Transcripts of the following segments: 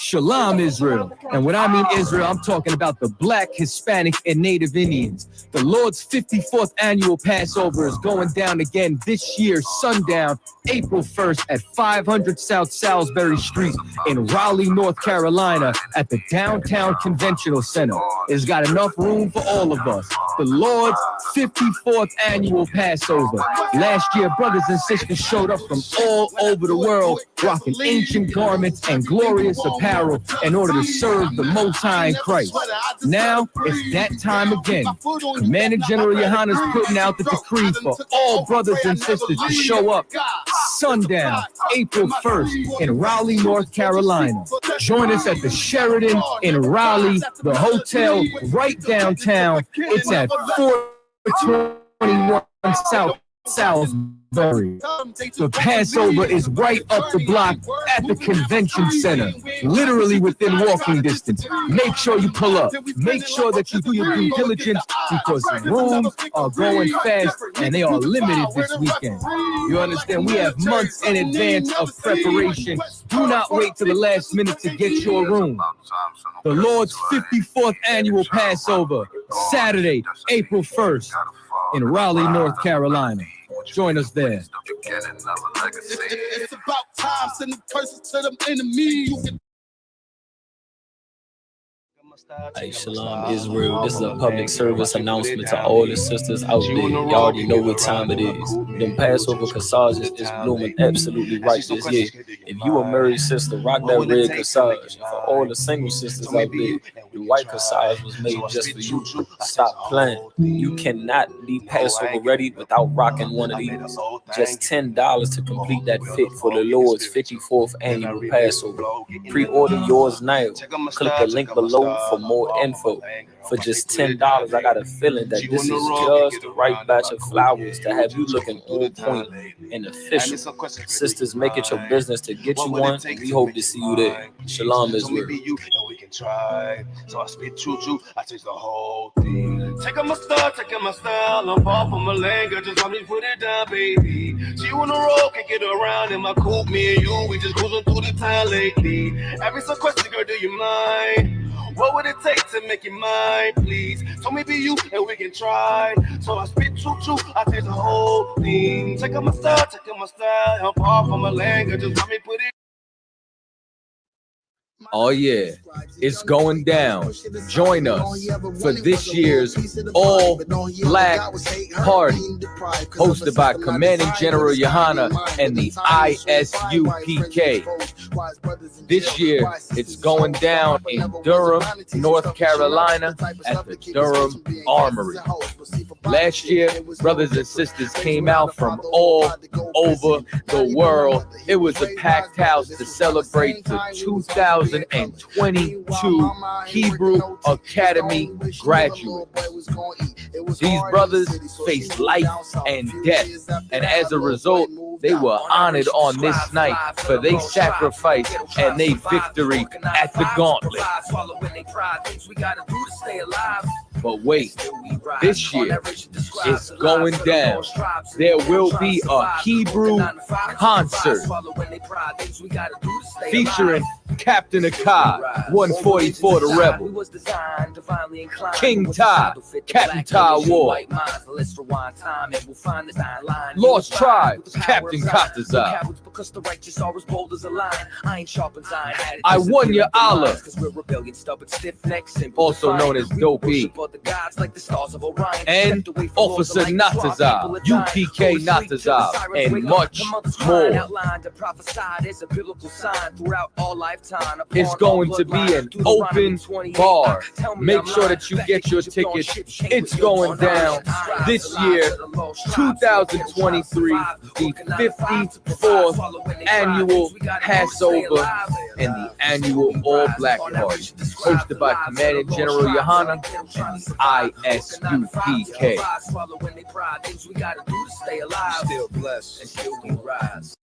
Shalom, Israel. And when I mean Israel, I'm talking about the Black, Hispanic, and Native Indians. The Lord's 54th annual Passover is going down again this year, sundown, April 1st at 500 South Salisbury Street in Raleigh, North Carolina at the Downtown Conventional Center. It's got enough room for all of us. The Lord's 54th annual Passover. Last year, brothers and sisters showed up from all over the world, rocking ancient garments and glorious apparel in order to serve the Most High in Christ. Now, it's that time again. Commander General YAHANNA is putting out the decree for all brothers and sisters to show up sundown, April 1st in Raleigh, North Carolina. Join us at the Sheraton in Raleigh, the hotel right downtown. It's at 421 South Salisbury. The Passover is right up the block at the convention center, literally within walking distance. Make sure you pull up. Make sure that you do your due diligence because the rooms are going fast and they are limited this weekend. You understand? We have months in advance of preparation. Do not wait till the last minute to get your room. The Lord's 54th annual Passover, Saturday, April 1st in Raleigh, North Carolina. Join us there. It's about time, sending curses to them enemies. Hey, Shalom Israel. This is a public service announcement to all the sisters out there. You already know what time it is. Them Passover corsages is blooming absolutely right this year. If you a married sister, rock that red corsage. And for all the single sisters out there, the white corsage was made just for you. Stop playing. You cannot be Passover ready without rocking one of these. Just $10 to complete that fit for the Lord's 54th annual Passover. Pre-order yours now. Click the link below for more info. For just $10, I got a feeling that this is just the right batch of flowers to have you looking on point and official. Sisters, make it your business to get you one. We hope to see you there. Shalom, Israel. So I spit choo-choo, I taste the whole thing. Taking my style, I'm far from a language, just let me put it down, baby. She on the road, can't get around in my coupe, me and you, we just cruising through the town lately. Ask me some questions, girl, do you mind? What would it take to make you mine, please? So maybe you and we can try. So I spit choo-choo, I taste the whole thing. Taking my style, I'm far from a language, just let me put it. Oh yeah, it's going down. Join us for this year's All Black Party, hosted by Commanding General YAHANNA and the I.S.U.P.K. This year, it's going down in Durham, North Carolina at the Durham Armory. Last year, brothers and sisters came out from all over the world. It was a packed house to celebrate the 2022 Hebrew Academy graduates. These brothers faced life and death, and as a result, they were honored on this night for their sacrifice and their victory at the gauntlet. But wait, this year it's going down. There will be a Hebrew concert featuring Captain Akkad, 144 the Rebel, King Ty, Captain Ty Ward, Lost Tribe, Captain Katazai, I.S.U.P.K, Allah, also known as Dopey, and Officer Natazar, U.P.K. Natazar, and much more. It's going to be an open bar. Make sure that you get your tickets. It's going down this year, 2023, the 54th annual Passover and the annual All Black Party, hosted by Commanding General YAHANNA and the I.S.U.P.K. Still blessed and still we rise.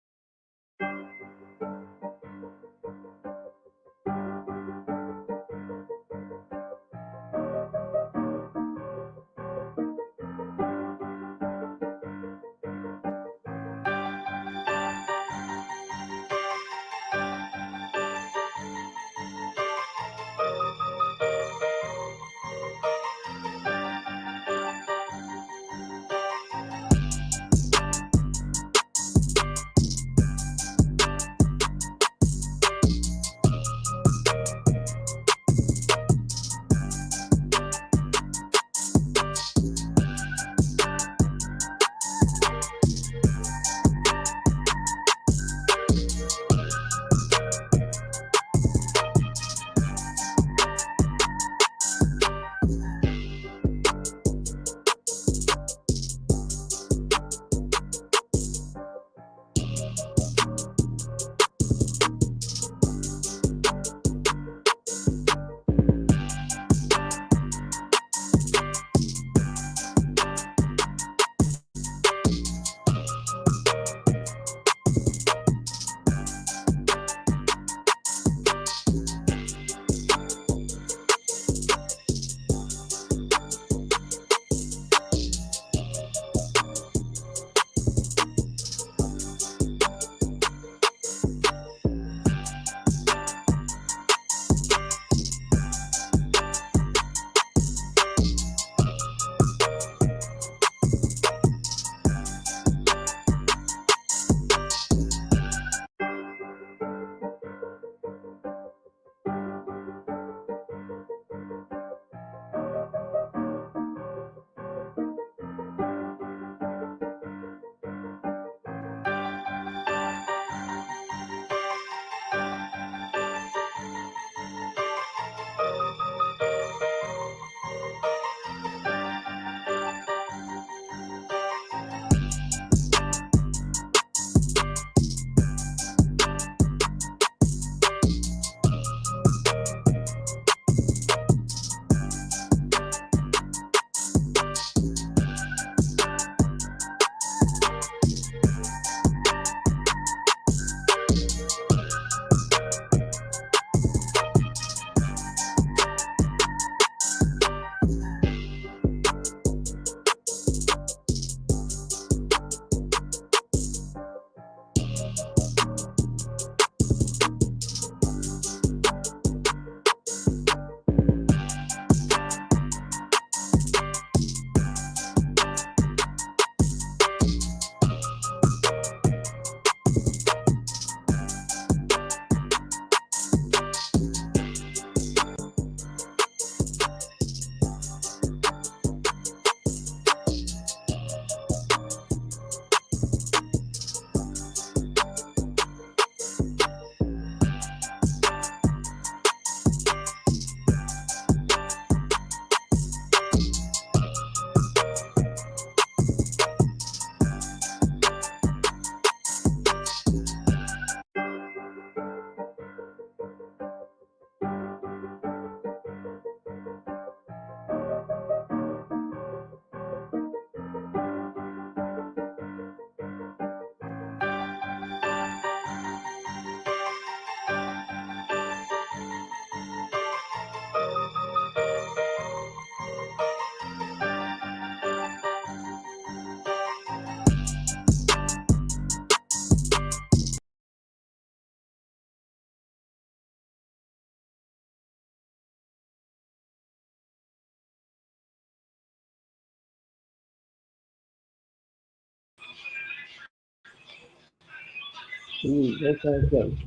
Salute. That's how it's done.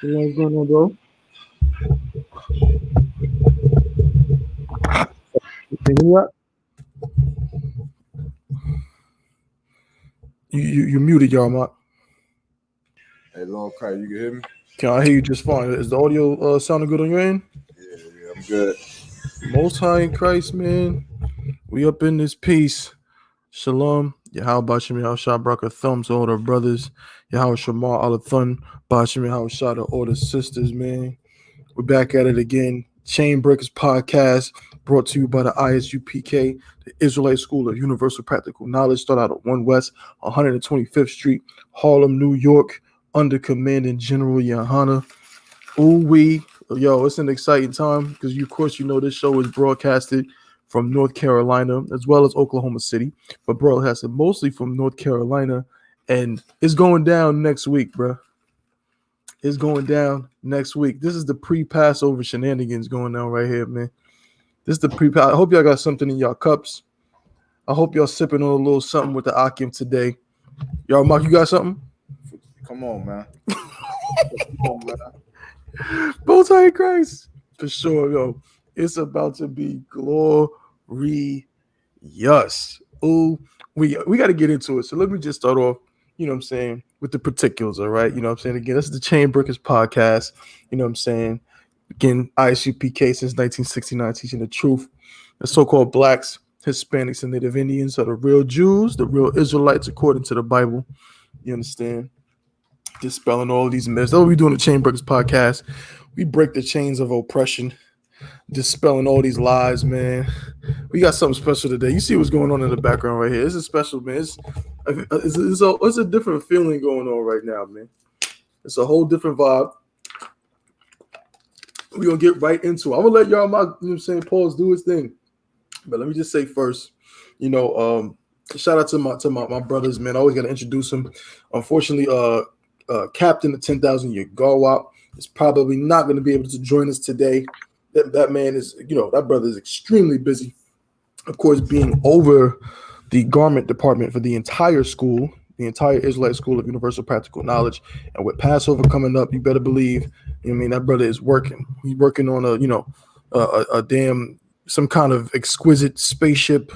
What's going on, bro? You muted, y'all, Mark. Hey, Lord Christ, you can hear me? Can I hear you just fine? Is the audio sounding good on your end? Yeah, I'm good. Most High in Christ, man. We up in this piece. Shalom. Yahweh Bashim Yahushua Baraka thumbs all the brothers. Yahweh Shamar Alathun Bashim Yahushua to all the sisters, man. We're back at it again. Chain Breakers Podcast brought to you by the I.S.U.P.K, the Israelite School of Universal Practical Knowledge. Start out at 1 West, 125th Street, Harlem, New York, under Commanding General YAHANNA. Yo, it's an exciting time because of course, you know this show is broadcasted from North Carolina as well as Oklahoma City, but broadcasted mostly from North Carolina, and it's going down next week, bro. It's going down next week. This is the pre-Passover shenanigans going on right here, man. This is the I hope y'all got something in y'all cups. I hope y'all sipping on a little something with the Akim today. Y'all, Mark, you got something? Come on, man. Come on, man. Both High Christ. For sure, yo. It's about to be glorious. Ooh, we got to get into it. So let me just start off, you know what I'm saying, with the particulars, all right? You know what I'm saying? Again, this is the Chain Breakers Podcast. You know what I'm saying? Again, I.S.U.P.K since 1969, teaching the truth. The so-called blacks, Hispanics, and Native Indians are the real Jews, the real Israelites, according to the Bible. You understand? Dispelling all these myths. That's what we do on the Chain Breakers Podcast. We break the chains of oppression, dispelling all these lies, man. We got something special today. You see what's going on in the background right here. This is special, man. It's a different feeling going on right now, man. It's a whole different vibe. We're going to get right into it. I'm going to let y'all, you know what I'm saying, pause, do his thing. But let me just say first, you know, shout out to my brothers, man. I always got to introduce them. Unfortunately, Captain of 10,000 Year Garwap is probably not going to be able to join us today. That man is, you know, that brother is extremely busy. Of course, being over the garment department for the entire school, the entire Israelite School of Universal Practical Knowledge. And with Passover coming up, you better believe, I mean, that brother is working. He's working on a damn, some kind of exquisite spaceship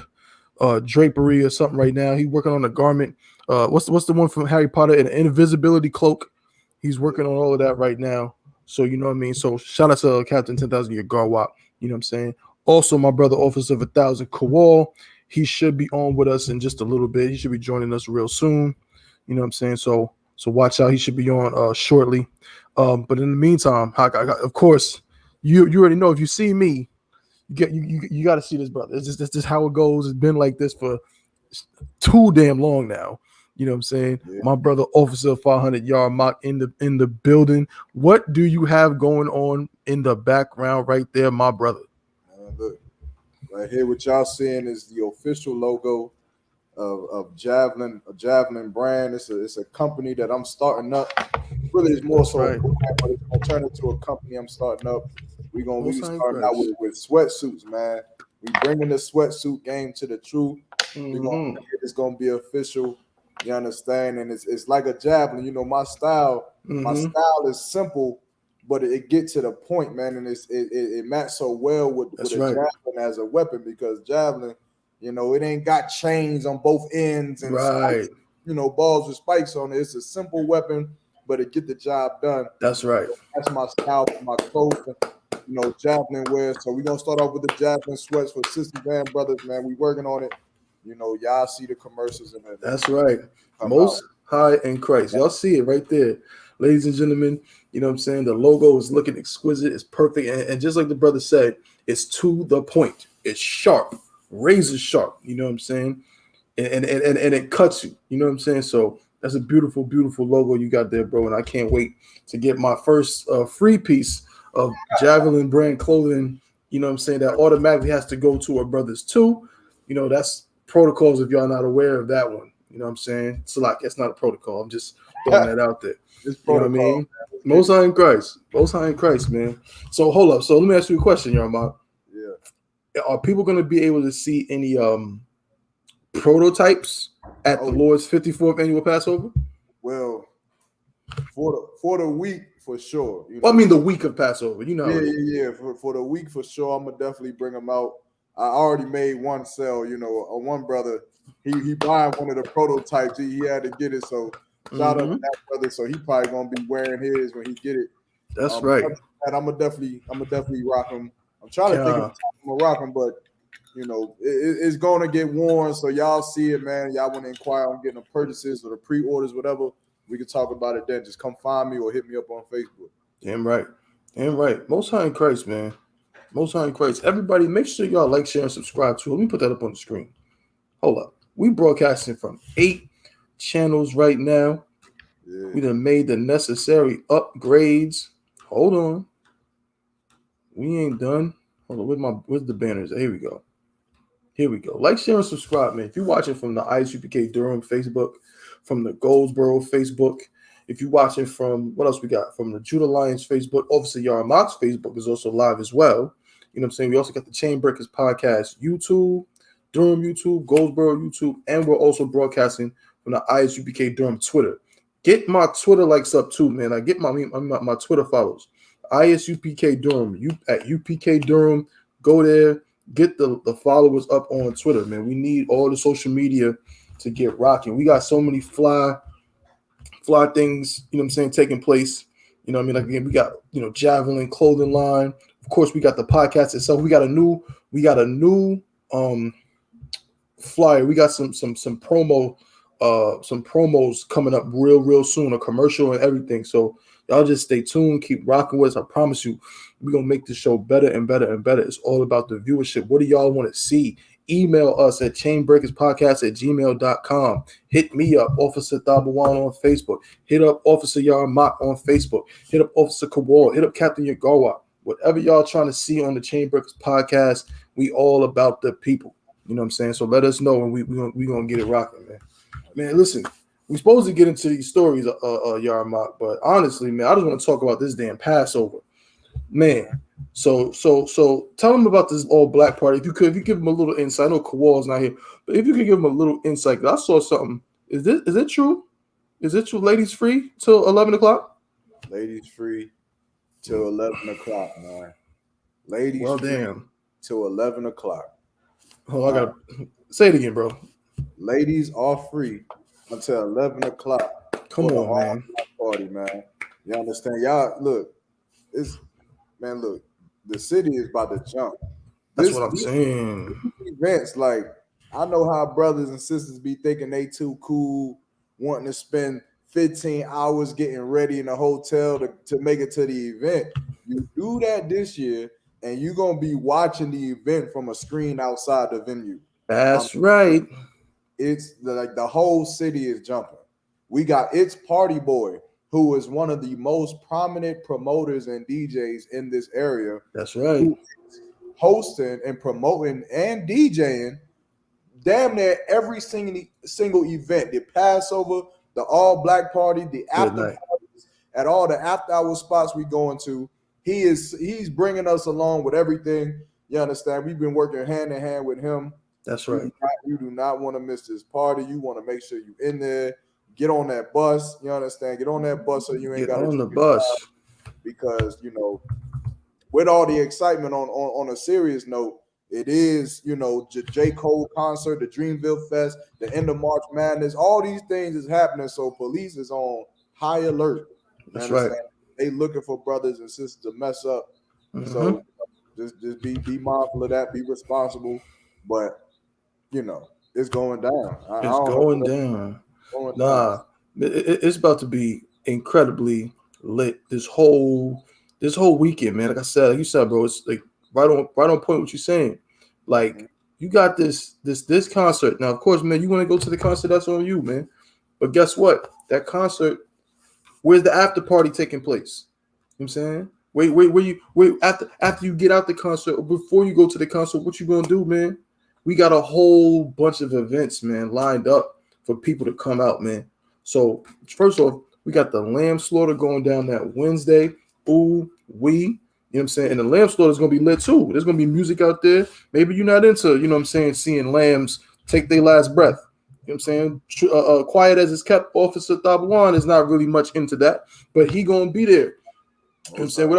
drapery or something right now. He's working on a garment. What's the one from Harry Potter, an invisibility cloak? He's working on all of that right now. So, you know what I mean? So, shout out to Captain 10,000 Year Garwap. You know what I'm saying? Also, my brother, Officer of 1,000 Kowal. He should be on with us in just a little bit. He should be joining us real soon. You know what I'm saying? So watch out. He should be on shortly. But in the meantime, of course, you already know, if you see me, you got to see this brother. It's just how it goes. It's been like this for too damn long now. You know what I'm saying? Yeah. My brother, Officer 500 Yard Mock in the building. What do you have going on in the background right there, my brother? Look, right here, what y'all seeing is the official logo of Javelin, a Javelin brand. It's a company that I'm starting up. Really, it's more so a brand, but it's gonna turn into a company I'm starting up. We're starting out with sweatsuits, man. We bringing the sweatsuit game to the truth. It's gonna be official. You understand? And it's like a javelin. You know, my style is simple, but it gets to the point, man. And it matches so well with a javelin as a weapon, because javelin, you know, it ain't got chains on both ends and spikes, you know, balls with spikes on it. It's a simple weapon, but it get the job done. That's right. That's my style for my clothing, you know, javelin wear. So we're gonna start off with the javelin sweats for sisters and brothers, man. We working on it. You know, y'all see the commercials and that's right. Most High in Christ. Y'all see it right there. Ladies and gentlemen, you know what I'm saying? The logo is looking exquisite. It's perfect. And just like the brother said, it's to the point. It's sharp, razor sharp. You know what I'm saying? And it cuts you. You know what I'm saying? So that's a beautiful, beautiful logo you got there, bro. And I can't wait to get my first free piece of Javelin brand clothing. You know what I'm saying? That automatically has to go to our brothers too. You know, that's protocols if y'all not aware of that one. You know what I'm saying? So like, it's not a protocol. I'm just throwing that out there. It's protocol. You know what I mean? Most High in Christ. Most High in Christ, man. So hold up. So let me ask you a question, Yarmouth. Yeah. Are people going to be able to see any prototypes at the Lord's 54th annual Passover? Well, For the week for sure. You know? Well, I mean the week of Passover. You know. Yeah. For the week for sure, I'm gonna definitely bring them out. I already made one sale. You know, one brother he buying one of the prototypes. He had to get it. So shout out to that brother. So he probably gonna be wearing his when he get it. That's right. And I'm gonna definitely rock them. I'm trying to think of the time I'm gonna rock them, but you know, it's gonna get worn. So y'all see it, man. Y'all want to inquire on getting the purchases or the pre-orders, whatever. We can talk about it then. Just come find me or hit me up on Facebook. Damn right. Most High in Christ, man. Most High in Christ. Everybody, make sure y'all like, share, and subscribe to it. Let me put that up on the screen. Hold up. We broadcasting from 8 channels right now. Yeah. We done made the necessary upgrades. Hold on. We ain't done. Hold on. Where's the banners? Here we go. Like, share, and subscribe, man. If you're watching from the I.S.U.P.K. Durham Facebook, from the Goldsboro Facebook, if you're watching from, what else we got? From the Judah Lions Facebook, Officer YAHANNA's Facebook is also live as well. You know what I'm saying? We also got the Chainbreakers Podcast YouTube, Durham YouTube, Goldsboro YouTube, and we're also broadcasting from the I.S.U.P.K. Durham Twitter. Get my Twitter likes up too, man. I get my Twitter follows. I.S.U.P.K. Durham, at UPK Durham. Go there. Get the followers up on Twitter, man. We need all the social media to get rocking. We got so many fly things, you know what I'm saying, taking place. You know what I mean? Like, again, we got, you know, Javelin clothing line. Of course, we got the podcast itself. We got a new flyer. We got some promos coming up real soon, a commercial and everything. So y'all just stay tuned, keep rocking with us. I promise you, we're gonna make the show better and better and better. It's all about the viewership. What do y'all want to see? Email us at chainbreakerspodcast@gmail.com. Hit me up, Officer Thabawan on Facebook. Hit up Officer Yarmak on Facebook. Hit up Officer Kawal. Hit up Captain Yagawa. Whatever y'all trying to see on the Chainbreakers podcast, we all about the people. You know what I'm saying? So let us know, and we gonna get it rocking, man. Man, listen, we're supposed to get into these stories, Yarmak, but honestly, man, I just want to talk about this damn Passover, man. So tell them about this all black party. If you give them a little insight. I know Kawal's not here, but if you could give them a little insight, I saw something. Is it true? Is it true? Ladies free till 11 o'clock? Ladies free till 11 o'clock, man. Ladies free till 11 o'clock. Oh, I gotta say it again, bro. Ladies are free until 11 o'clock. Come on, man. Party, man. You understand? Y'all, look, the city is about to jump. That's what I'm saying. Events, like, I know how brothers and sisters be thinking they too cool, wanting to spend 15 hours getting ready in a hotel to make it to the event. You do that this year, and you're going to be watching the event from a screen outside the venue. That's right. It's like the whole city is jumping. We got It's Party Boy, who is one of the most prominent promoters and DJs in this area. That's right. Hosting and promoting and DJing damn near every single event. The Passover, the all black party, the after parties, at all the after hour spots we going to. He's bringing us along with everything. You understand? We've been working hand in hand with him. That's right. You do not want to miss this party. You want to make sure you're in there. Get on that bus. You understand? Get on that bus so you ain't got to on the bus. Because, you know, with all the excitement on a serious note, it is, you know, J. Cole concert, the Dreamville Fest, the end of March Madness. All these things is happening. So police is on high alert. That's right. They looking for brothers and sisters to mess up. So just be mindful of that. Be responsible. But, you know, it's going down. It's going down. It's about to be incredibly lit this whole weekend, man. Like I said, like you said, bro, it's like right on point what you're saying. Like, you got this concert. Now, of course, man, you want to go to the concert, that's on you, man. But guess what? That concert, where's the after party taking place? You know what I'm saying? Wait, after you get out the concert, or before you go to the concert, what you gonna do, man? We got a whole bunch of events, man, lined up for people to come out, man. So first off, we got the lamb slaughter going down that Wednesday. You know what I'm saying? And the lamb slaughter is going to be lit too. There's going to be music out there. Maybe you're not into, you know what I'm saying, seeing lambs take their last breath. You know what I'm saying? Quiet as it's kept, Officer Thabuan is not really much into that, but he gonna be there. You know what I'm saying? What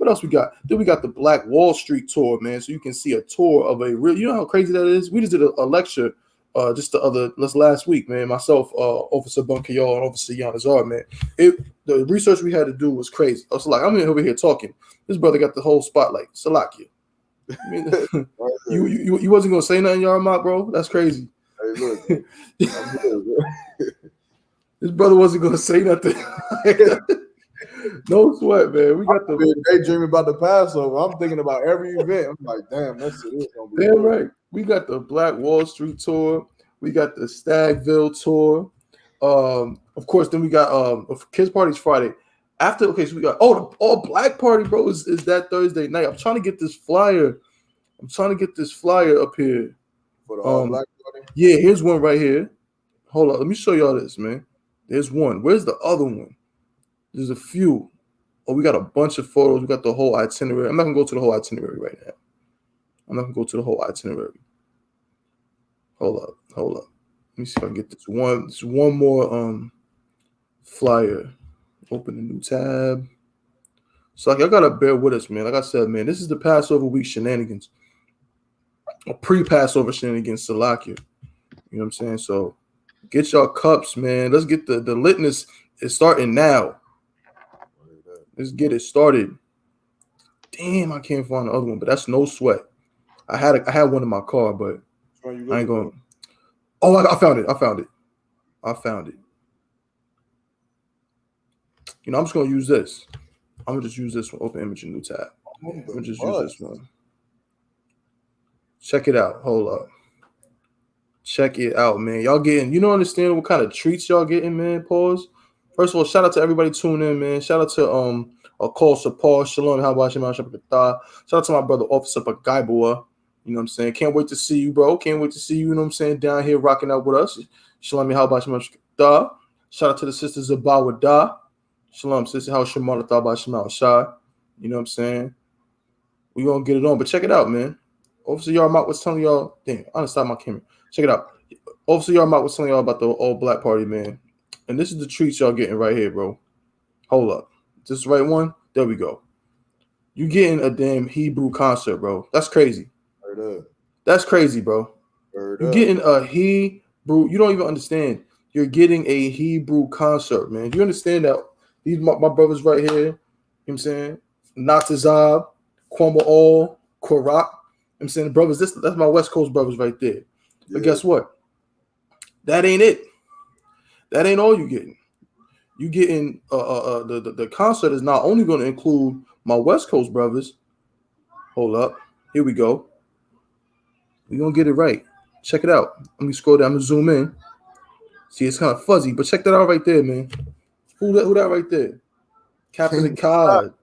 else we got? Then we got the Black Wall Street tour, man. So you can see a tour of a real, you know how crazy that is? We just did a lecture just last week, man. Myself, Officer Bunkayo, and Officer Yanazar, man. The research we had to do was crazy. I was like, I'm over here talking. This brother got the whole spotlight. Salakia. I mean, you wasn't gonna say nothing, Yarmak, bro? That's crazy. Hey, look, I'm good, bro. This brother wasn't gonna say nothing. No sweat, man. We got the daydreaming about the Passover. I'm thinking about every event. I'm like, damn, that's it. It's gonna be damn right. We got the Black Wall Street tour. We got the Stagville tour. Of course, then we got Kids Parties Friday. So we got the all black party, bro. Is that Thursday night? I'm trying to get this flyer. Up here. For the all black party? Yeah, here's one right here. Hold on, let me show y'all this, man. There's one. Where's the other one? There's a few. Oh, we got a bunch of photos. We got the whole itinerary. I'm not gonna go to the whole itinerary right now. Hold up. Let me see if I can get this one. There's one more flyer. Open a new tab. So y'all gotta bear with us, man. Like I said, man, this is the Passover week shenanigans. A pre-Passover shenanigans, Salakia. You know what I'm saying? So get y'all cups, man. Let's get the litness is starting now. Let's get it started. Damn, I can't find the other one, but that's no sweat. I had one in my car, but I ain't going. Oh, I found it. You know, I'm just gonna use this. I'm gonna just use this one. Open image in new tab. I'm gonna just use this one. Check it out. Hold up. Check it out, man. Y'all getting, understand what kind of treats y'all getting, man. Pause. First of all, shout out to everybody tuning in, man. Shout out to Call Support, Shalom, how about Shema Shabbat. Shout out to my brother Officer Pagaibua. You know what I'm saying? Can't wait to see you, bro. Can't wait to see you, you know what I'm saying, down here rocking out with us. Shalom, how about Shema Shabbat. Shout out to the sisters of Bawada. Shalom, sister, how Shema Shabbat Shema Shai. You know what I'm saying? We gonna get it on, but check it out, man. Officer Yarmak was telling y'all, damn, I stopped my camera. Check it out. Officer Yarmak was telling y'all about the all black party, man. And this is the treats y'all getting right here, bro. Hold up. Is this the right one? There we go. You getting a damn Hebrew concert, bro. That's crazy. That's crazy, bro. You're getting a Hebrew. You don't even understand. You're getting a Hebrew concert, man. You understand that? These my brothers right here. You know what I'm saying? Natazab, Kwamba All, Korak. I'm saying the brothers, that's my West Coast brothers right there. Yeah. But guess what? That ain't it. That ain't all you getting. You getting the concert is not only going to include my West Coast brothers. Hold up. Here we go. We're going to get it right. Check it out. Let me scroll down. I'm going to zoom in. See, it's kind of fuzzy, but check that out right there, man. Who that right there? Captain Akkad,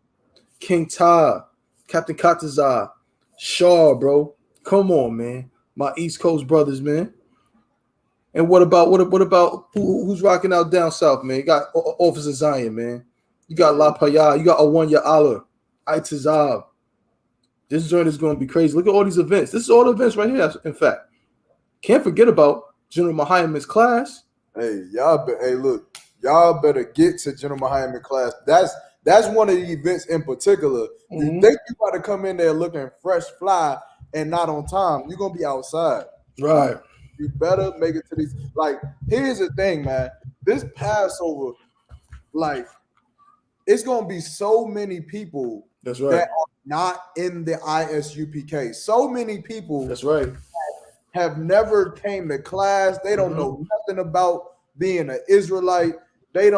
King Ty, Captain Katazar, Shaw, bro. Come on, man. My East Coast brothers, man. And what about who's rocking out down south, man? You got Officer Zion, man. You got La Paya. You got Awanya Allah, Itizab. This joint is going to be crazy. Look at all these events. This is all the events right here, in fact. Can't forget about General Mahayman's class. Hey, look, y'all better get to General Mahayman class. That's one of the events in particular. Mm-hmm. You think you about to come in there looking fresh, fly, and not on time. You're going to be outside. Right. You better make it to these. Like, here's the thing, man. This Passover, like, it's going to be so many people that's right. that are not in the I.S.U.P.K. So many people that's right. have never came to class. They don't know nothing about being an Israelite. They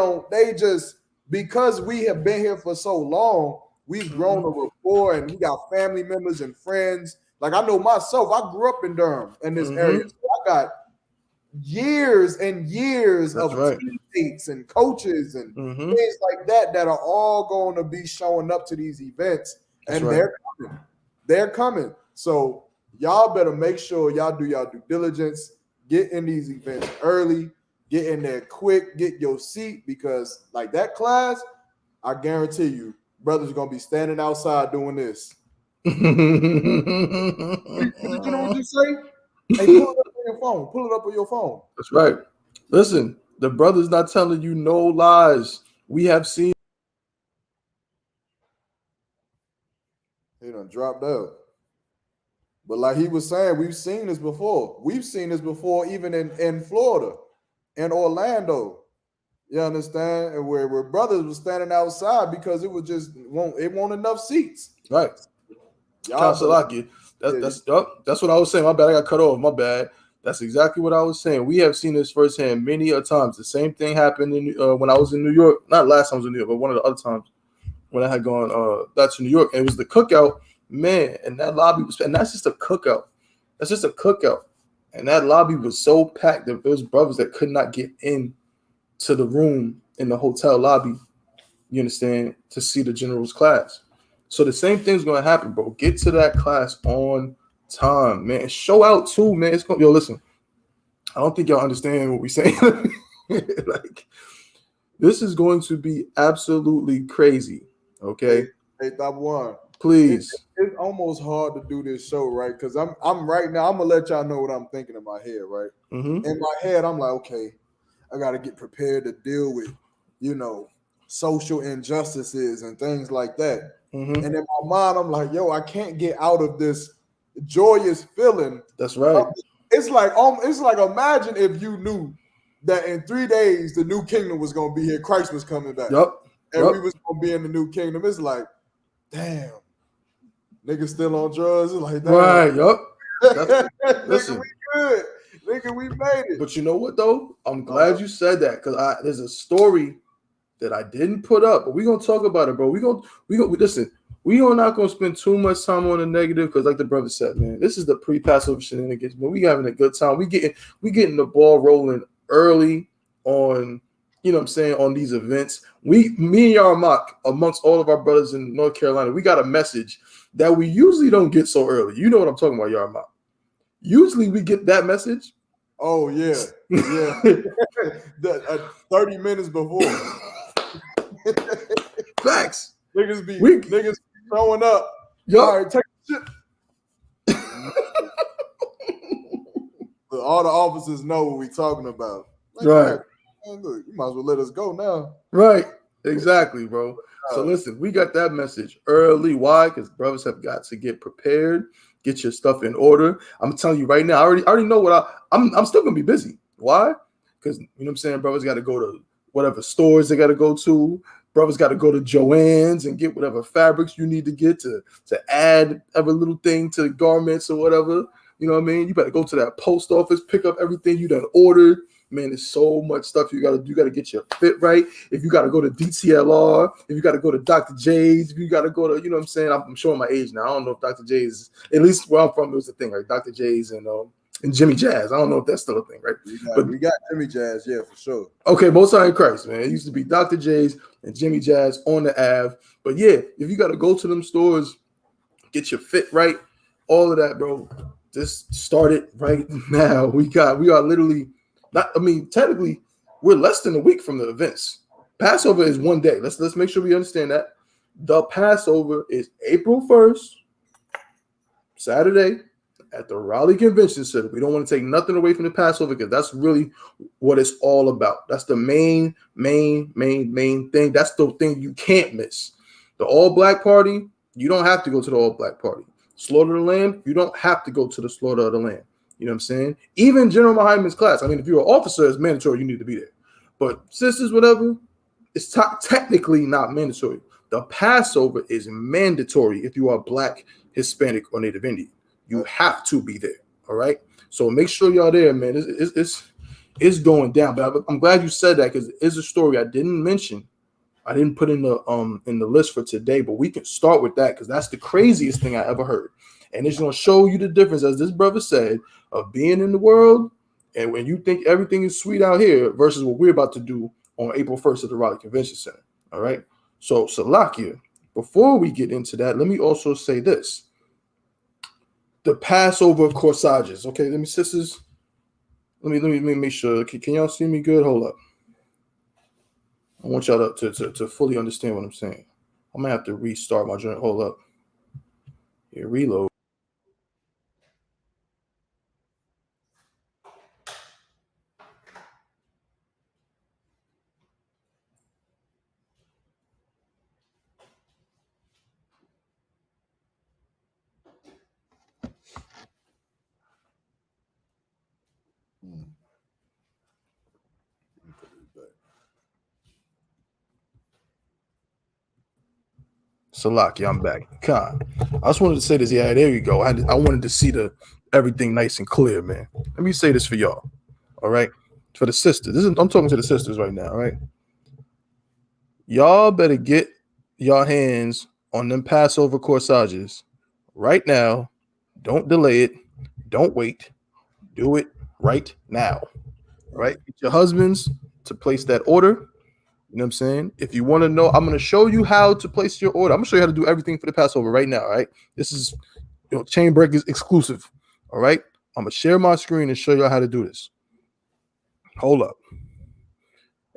just, because we have been here for so long, we've grown a rapport and we got family members and friends. Like, I know myself, I grew up in Durham in this area. So I got years and years of teammates and coaches and things like that are all going to be showing up to these events. And they're coming. They're coming. So y'all better make sure y'all do y'all due diligence, get in these events early, get in there quick, get your seat, because like that class, I guarantee you, brothers are going to be standing outside doing this. You know what you say? Hey, pull up your phone. Pull it up on your phone. That's right. Listen, the brother's not telling you no lies. We have seen. He done dropped out. But like he was saying, we've seen this before. We've seen this before, even in Florida, in Orlando. You understand? And where brothers were standing outside because it was just it won't enough seats. Right. Kansalaki. That's what I was saying. My bad. I got cut off. My bad. That's exactly what I was saying. We have seen this firsthand many a times. The same thing happened when I was in New York. Not last time I was in New York, but one of the other times when I had gone back to New York. And it was the cookout, man. And that lobby was, and that's just a cookout. That's just a cookout. And that lobby was so packed that there was brothers that could not get in to the room in the hotel lobby, you understand, to see the general's class. So the same thing's gonna happen, bro. Get to that class on time, man. Show out too, man. It's gonna, yo, listen. I don't think y'all understand what we're saying. Like, this is going to be absolutely crazy. Okay. Hey, Top One. Please. It's almost hard to do this show, right? Because I'm right now. I'm gonna let y'all know what I'm thinking in my head, right? Mm-hmm. In my head, I'm like, okay, I gotta get prepared to deal with, social injustices and things like that. Mm-hmm. And in my mind, I'm like, yo, I can't get out of this joyous feeling. That's right. It's like imagine if you knew that in 3 days the new kingdom was gonna be here, Christ was coming back, and we was gonna be in the new kingdom. It's like, damn, niggas still on drugs. It's like, damn. Right, listen, Nigga, we good. Nigga, we made it. But you know what though? I'm glad you said that, because there's a story that I didn't put up, but we're gonna talk about it, bro. We listen. We are not gonna spend too much time on the negative, because, like the brother said, man, this is the pre-Passover shenanigans. Man, we having a good time. We getting the ball rolling early on, you know what I'm saying, on these events. Me and Yarmak, amongst all of our brothers in North Carolina, we got a message that we usually don't get so early. You know what I'm talking about, Yarmak. Usually we get that message. Oh yeah, yeah. 30 minutes before. Facts. Niggas be throwing up. Yep. All right, take shit. All the officers know what we talking about. Like, right. Man, look, you might as well let us go now. Right. Exactly, bro. So listen, we got that message early. Why? Because brothers have got to get prepared, get your stuff in order. I'm telling you right now, I already know what I'm still gonna be busy. Why? Because, you know what I'm saying, brothers got to go to whatever stores they got to go to. Brothers got to go to Joann's and get whatever fabrics you need to get to add every little thing to the garments or whatever. You know what I mean? You better go to that post office, pick up everything you done ordered. Man, there's so much stuff you got to do. You got to get your fit right. If you got to go to DTLR, if you got to go to Dr. J's, if you got to go to, you know what I'm saying? I'm showing my age now. I don't know if Dr. J's, at least where I'm from, it was the thing, right? Dr. J's and Jimmy Jazz. I don't know if that's still a thing, right? We got Jimmy Jazz, yeah, for sure. Okay, most are in Christ, man. It used to be Dr. J's and Jimmy Jazz on the Ave. But yeah, if you got to go to them stores, get your fit right, all of that, bro. Just start it right now. We are literally technically we're less than a week from the events. Passover is one day. Let's make sure we understand that. The Passover is April 1st, Saturday, at the Raleigh Convention Center. We don't want to take nothing away from the Passover, because that's really what it's all about. That's the main thing. That's the thing you can't miss. The all-black party, you don't have to go to the all-black party. Slaughter of the Lamb, you don't have to go to the slaughter of the Lamb. You know what I'm saying? Even General Muhammad's class. I mean, if you're an officer, it's mandatory. You need to be there. But sisters, whatever, it's technically not mandatory. The Passover is mandatory if you are Black, Hispanic, or Native Indian. You have to be there. All right. So make sure y'all there, man. It's going down. But I'm glad you said that, because it's a story I didn't mention. I didn't put in the list for today, but we can start with that, because that's the craziest thing I ever heard. And it's going to show you the difference, as this brother said, of being in the world and when you think everything is sweet out here versus what we're about to do on April 1st at the Raleigh Convention Center. All right. So Salakia, before we get into that, let me also say this. The Passover corsages. Okay, let me make sure. Can y'all see me good? Hold up. I want y'all to fully understand what I'm saying. I'm gonna have to restart my joint. Hold up. Here, reload. Salaki, I'm back. Khan. I just wanted to say this. Yeah, there you go. I wanted to see everything nice and clear, man. Let me say this for y'all. All right. For the sisters. I'm talking to the sisters right now, all right? Y'all better get your hands on them Passover corsages right now. Don't delay it. Don't wait. Do it right now. All right. Get your husbands to place that order. You know what I'm saying? If you want to know, I'm going to show you how to place your order. I'm going to show you how to do everything for the Passover right now. All right. This is Chain Breakers exclusive. All right. I'm going to share my screen and show you how to do this. Hold up.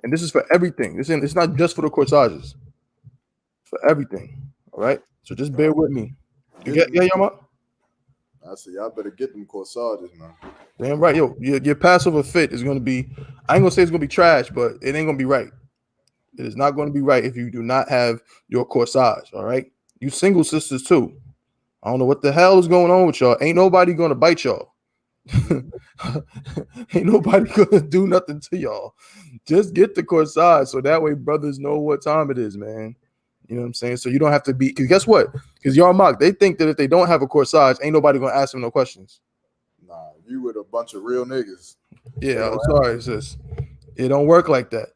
And this is for everything. It's not just for the corsages. For everything. All right. So just bear with me. Yeah, Yama? I said, y'all better get them corsages, man. Damn right. Yo, your Passover fit is going to be, I ain't going to say it's going to be trash, but it ain't going to be right. It is not going to be right if you do not have your corsage, all right? You single sisters, too. I don't know what the hell is going on with y'all. Ain't nobody going to bite y'all. Ain't nobody going to do nothing to y'all. Just get the corsage so that way brothers know what time it is, man. You know what I'm saying? So you don't have to be, because guess what? Because y'all mock, they think that if they don't have a corsage, ain't nobody going to ask them no questions. Nah, you with a bunch of real niggas. Yeah, I'm sorry, sis. It don't work like that.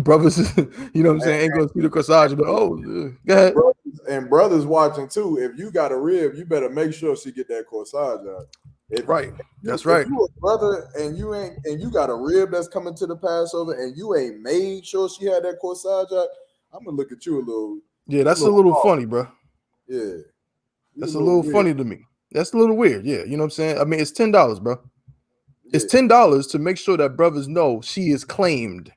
Brothers, you know what I'm saying, ain't gonna see the corsage, but go ahead. Brothers watching too. If you got a rib, you better make sure she get that corsage out. Right, that's right. If you a brother and you got a rib that's coming to the Passover and you ain't made sure she had that corsage out, I'm gonna look at you a little. Yeah, that's a little funny, bro. Yeah, that's a little funny to me. That's a little weird. Yeah, you know what I'm saying. I mean, it's $10, bro. It's $10 to make sure that brothers know she is claimed.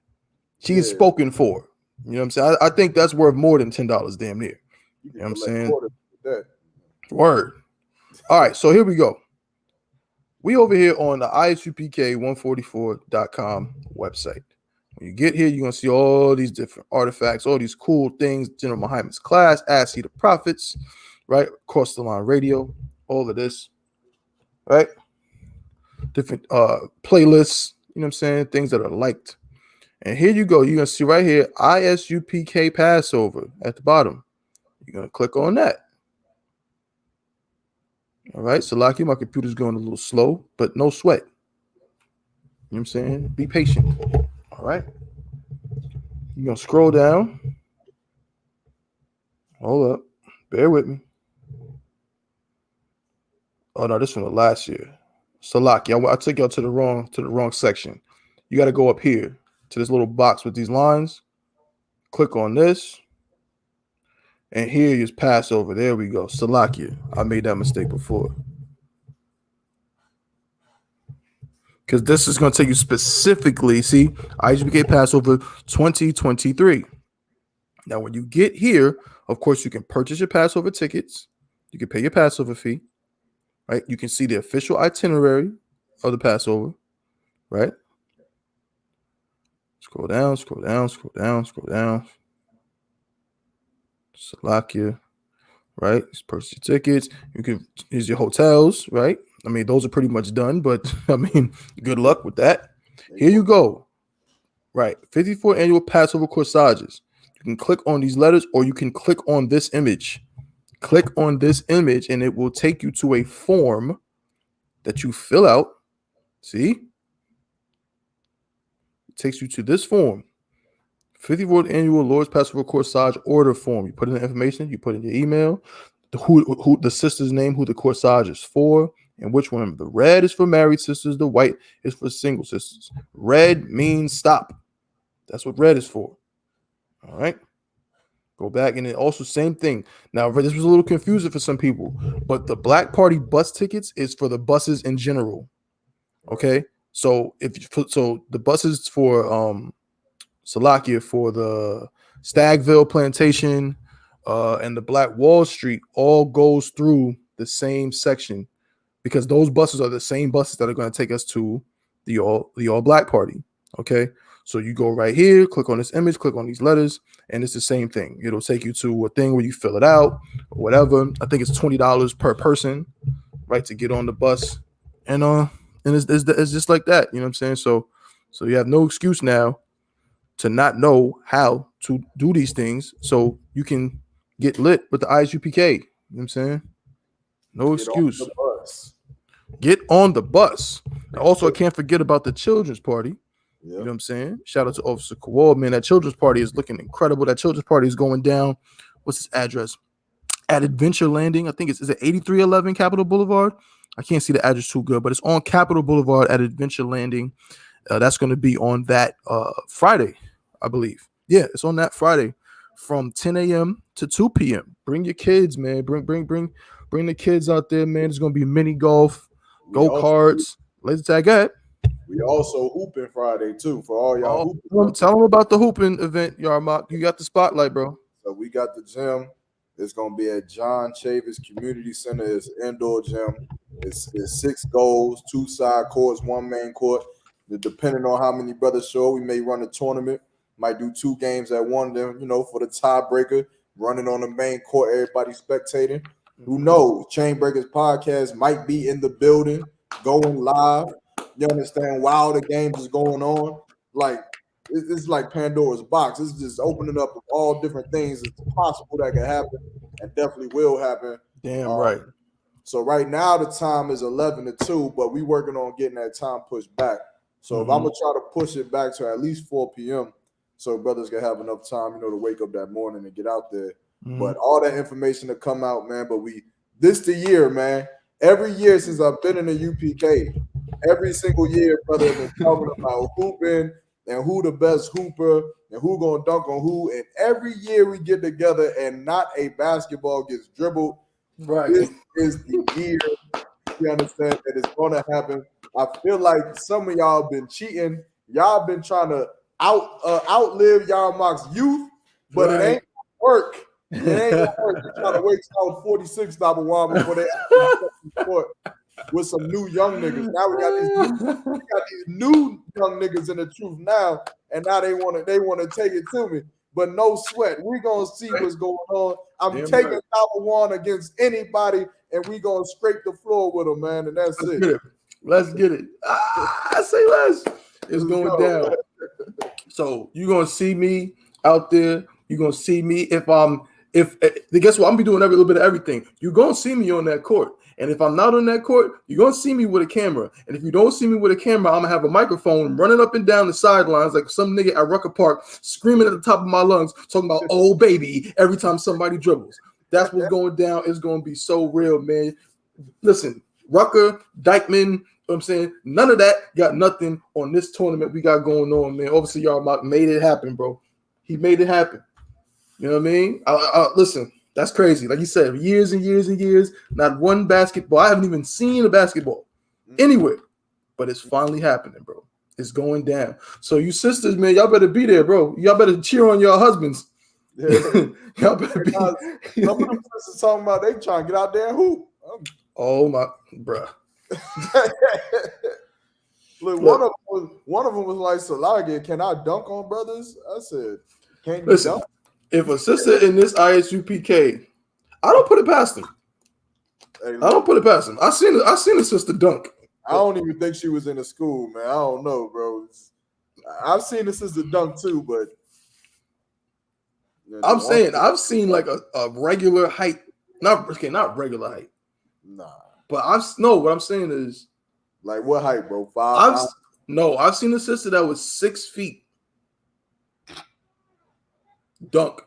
She is spoken for. You know what I'm saying? I think that's worth more than $10, damn near. You know what I'm saying? Word. All right, so here we go. We over here on the I.S.U.P.K 144.com website. When you get here, you're going to see all these different artifacts, all these cool things. General Muhammad's class, Ask the Prophets, right? Across the Line Radio, all of this, right? Different playlists, you know what I'm saying? Things that are liked. And here you go. You're going to see right here, I.S.U.P.K Passover at the bottom. You're going to click on that. All right. So, Lucky, my computer's going a little slow, but no sweat. You know what I'm saying? Be patient. All right. You're going to scroll down. Hold up. Bear with me. Oh, no, this is from the last year. So, Lucky, I took y'all to the wrong section. You got to go up here to this little box with these lines. Click on this. And here is Passover. There we go. Salakia. I made that mistake before. Because this is going to take you specifically, see, I.S.U.P.K Passover 2023. Now, when you get here, of course, you can purchase your Passover tickets. You can pay your Passover fee. Right? You can see the official itinerary of the Passover. Right? Scroll down, scroll down, scroll down, scroll down. Salakia. Right? Just purchase your tickets. You can use your hotels, right? I mean, those are pretty much done, but I mean, good luck with that. Here you go. Right. 54 annual Passover corsages. You can click on these letters or you can click on this image. Click on this image and it will take you to a form that you fill out. See? It takes you to this form. 54th annual Lord's Passover corsage order form. You put in the information, you put in your email, who the sister's name, who the corsage is for, and which one. The red is for married sisters, the white is for single sisters. Red means stop. That's what red is for. All right. Go back and then also same thing. Now, this was a little confusing for some people, but the Black Party bus tickets is for the buses in general. Okay. So the buses for Salakia for the Stagville Plantation and the Black Wall Street all goes through the same section because those buses are the same buses that are going to take us to the all Black Party. Okay, so you go right here, click on this image, click on these letters, and it's the same thing. It'll take you to a thing where you fill it out or whatever. I think it's $20 per person, right, to get on the bus, and And it's just like that. You know what I'm saying? So you have no excuse now to not know how to do these things, so you can get lit with the I.S.U.P.K. You know what I'm saying? No excuse. Get on the bus. And also, I can't forget about the children's party. You know what I'm saying? Shout out to Officer Kowal, man. That children's party is looking incredible. That children's party is going down. What's its address? At Adventure Landing. I think is it 8311 Capitol Boulevard? I can't see the address too good, but it's on Capitol Boulevard at Adventure Landing. That's going to be on that Friday, I believe. Yeah, it's on that Friday from 10 a.m. to 2 p.m. Bring your kids, man. Bring the kids out there, man. There's going to be mini golf, go-karts, laser tag. Go ahead. We also hooping Friday too for all y'all hooping. Tell them about the hooping event, Yarmark. You got the spotlight, bro. So we got the gym. It's gonna be at John Chavis Community Center. It's an indoor gym. It's 6 goals, 2 side courts, 1 main court. Depending on how many brothers show, we may run a tournament. Might do 2 games at one. Then for the tiebreaker, running on the main court, everybody spectating. Who knows? Chainbreakers podcast might be in the building, going live. You understand? While the game is going on, like it's like Pandora's box. It's just opening up all different things. It's possible that can happen, and definitely will happen. Damn right. So right now the time is 11 to 2, but we working on getting that time pushed back. So if I'm gonna try to push it back to at least 4 p.m. so brothers can have enough time, to wake up that morning and get out there. But all that information to come out, man. But this the year, man. Every year since I've been in the UPK, every single year, brother, I've been talking about hooping and who the best hooper and who gonna dunk on who. And every year we get together and not a basketball gets dribbled. Right. This is the year. You understand that it's gonna happen. I feel like some of y'all been cheating. Y'all been trying to outlive y'all Mock's youth, but it ain't gonna work. It ain't gonna work. You're trying to wait till 46 stop a while before they court with some new young niggas. Now we got these new young niggas in the truth now, and now they want to take it to me. But no sweat. We're gonna see what's going on. I'm taking number one against anybody, and we gonna scrape the floor with them, man. And that's it. Let's get it. I say let's. It's going down. So you're gonna see me out there. You're gonna see me if guess what? I'm gonna be doing every little bit of everything. You're gonna see me on that court. And if I'm not on that court, you're gonna see me with a camera. And if you don't see me with a camera, I'm gonna have a microphone running up and down the sidelines like some nigga at Rucker Park screaming at the top of my lungs, talking about "oh baby" every time somebody dribbles. That's what's going down. It's gonna be so real, man. Listen, Rucker, Dykeman, I'm saying none of that got nothing on this tournament we got going on, man. Obviously, y'all made it happen, bro. He made it happen. You know what I mean? Listen, that's crazy. Like you said, years and years and years, not one basketball. I haven't even seen a basketball anywhere, but it's finally happening, bro. It's going down. So you sisters, man, y'all better be there, bro. Y'all better cheer on your husbands. Yeah. Y'all better be. Some of them sisters talking about they trying to get out there and hoop. Oh my, bruh. Look, one of them was like, "Salage, can I dunk on brothers?" I said, "Can't you dunk?" If a sister in this I.S.U.P.K, I don't put it past him. Hey, I don't put it past him. I seen a sister dunk. I don't even think she was in the school, man. I don't know, bro. I've seen a sister dunk too, but I'm saying I've seen like a regular height, not regular height. Nah. But what I'm saying is, like what height, bro? 5'5"? I've seen a sister that was 6 feet. Dunk.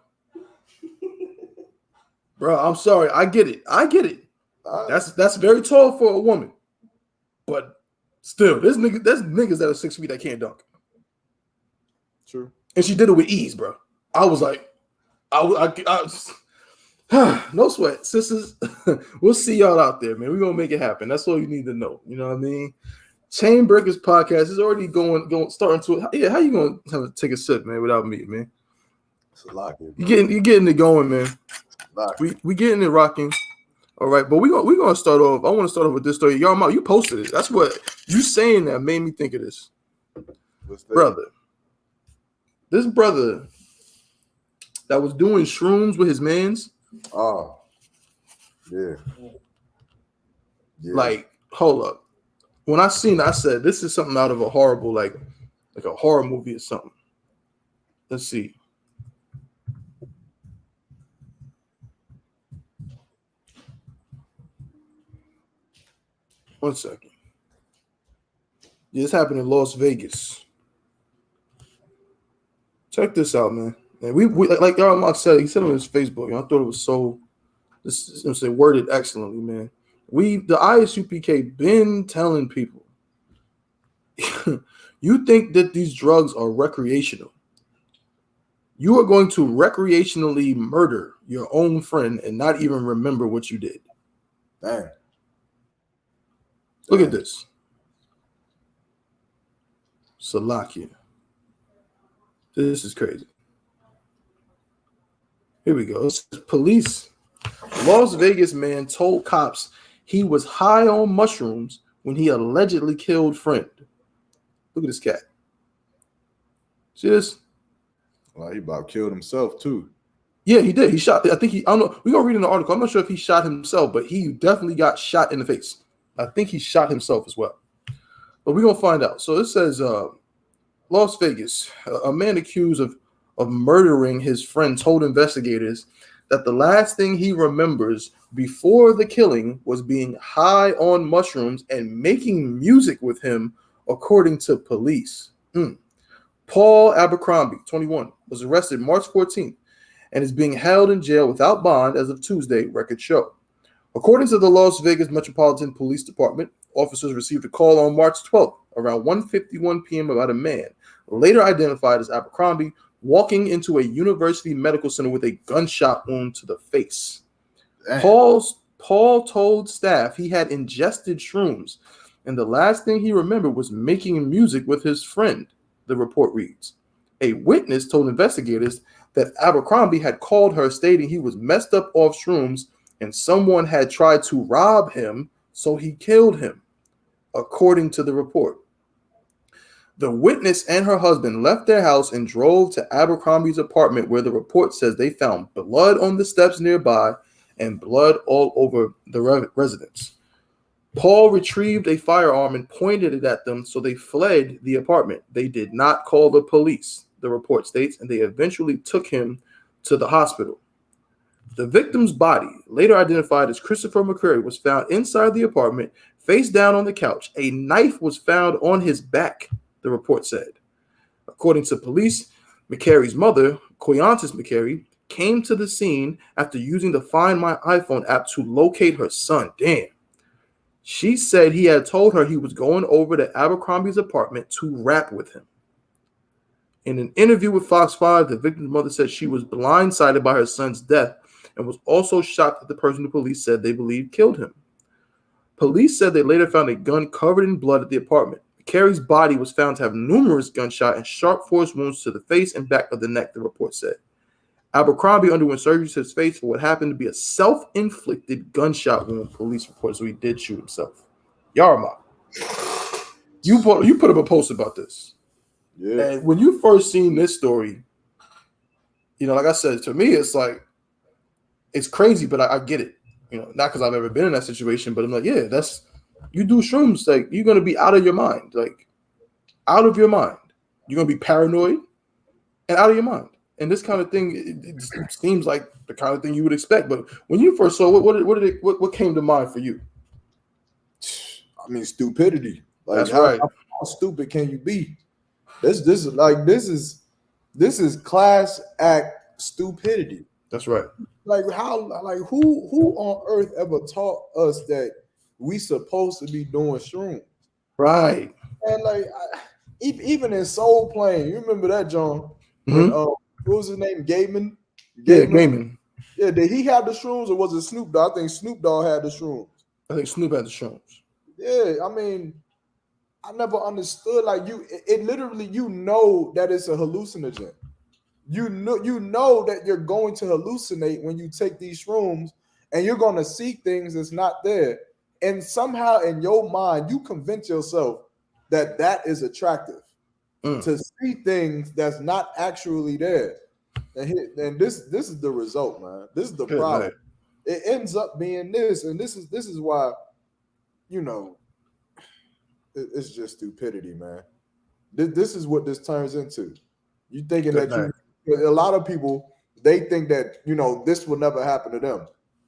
Bro, I'm sorry. I get it. That's very tall for a woman. But still, there's niggas that are 6 feet that can't dunk. True. And she did it with ease, bro. I was like, no sweat, sisters. We'll see y'all out there, man. We're gonna make it happen. That's all you need to know. You know what I mean? Chain Breakers podcast is already starting to. Yeah, how you gonna have to take a sip, man, without me, man? You're getting it going, man. We getting it rocking. All right, but we're gonna start off. I want to start off with this story. Y'all, you posted it. That's what you saying that made me think of this. Brother. This brother that was doing shrooms with his mans. Oh, yeah. Like, hold up. when I seen it, I said, this is something out of a horrible, like a horror movie or something. Let's see. One second. Yeah, this happened in Las Vegas. Check this out, man. And we like Mark said, he said on his Facebook, and I thought it was so, this is worded excellently, man. The I.S.U.P.K been telling people, you think that these drugs are recreational. You are going to recreationally murder your own friend and not even remember what you did. Dang. Look at this. Salakia. This is crazy. Here we go. It says, police. Las Vegas man told cops he was high on mushrooms when he allegedly killed friend. Look at this cat. See this? Well, he about killed himself too. Yeah, he did. He shot. I don't know. We're gonna read in the article. I'm not sure if he shot himself, but he definitely got shot in the face. I think he shot himself as well. But we're gonna find out. So it says Las Vegas, a man accused of murdering his friend told investigators that the last thing he remembers before the killing was being high on mushrooms and making music with him, according to police. Paul Abercrombie, 21, was arrested March 14th and is being held in jail without bond as of Tuesday, records show. According to the Las Vegas Metropolitan Police Department, officers received a call on March 12th around 1:51 p.m. about a man, later identified as Abercrombie, walking into a university medical center with a gunshot wound to the face. Paul told staff he had ingested shrooms, and the last thing he remembered was making music with his friend, the report reads. A witness told investigators that Abercrombie had called her stating he was messed up off shrooms and someone had tried to rob him, so he killed him, according to the report. The witness and her husband left their house and drove to Abercrombie's apartment, where the report says they found blood on the steps nearby and blood all over the residence. Paul retrieved a firearm and pointed it at them, so they fled the apartment. They did not call the police, the report states, and they eventually took him to the hospital. The victim's body, later identified as Christopher McCurry, was found inside the apartment, face down on the couch. A knife was found on his back, the report said. According to police, McCarry's mother, Koyantis McCarry, came to the scene after using the Find My iPhone app to locate her son. Damn. She said he had told her he was going over to Abercrombie's apartment to rap with him. In an interview with Fox 5, the victim's mother said she was blindsided by her son's death and was also shocked that the person the police said they believed killed him. Police said they later found a gun covered in blood at the apartment. McCarry's body was found to have numerous gunshot and sharp force wounds to the face and back of the neck, the report said. Abercrombie underwent surgery to his face for what happened to be a self-inflicted gunshot wound, police reported, so he did shoot himself. Yarma, you put up a post about this. Yeah. And when you first seen this story, like I said, to me, it's like, it's crazy, but I get it. Not because I've ever been in that situation, but I'm like, yeah, you do shrooms, like, you're going to be out of your mind, like, out of your mind. You're going to be paranoid and out of your mind. And this kind of thing, it seems like the kind of thing you would expect. But when you first saw it, what came to mind for you? I mean, stupidity. Like, that's right. How stupid can you be? This is class act stupidity. That's right. Like, who on earth ever taught us that we supposed to be doing shrooms? Right. And like, even in Soul Plane, you remember that, John? Mm-hmm. What was his name? Gaiman? Yeah, Gaiman. Yeah, did he have the shrooms or was it Snoop Dogg? I think Snoop Dogg had the shrooms. I think Snoop had the shrooms. Yeah, I mean, I never understood. Like, it literally, that it's a hallucinogen. You know that you're going to hallucinate when you take these shrooms, and you're going to see things that's not there. And somehow in your mind, you convince yourself that is attractive. To see things that's not actually there. And this is the result, man. This is the problem. Right. It ends up being this, and this is why, it's just stupidity, man. This is what this turns into. You thinking that a lot of people, they think that, you know, this will never happen to them.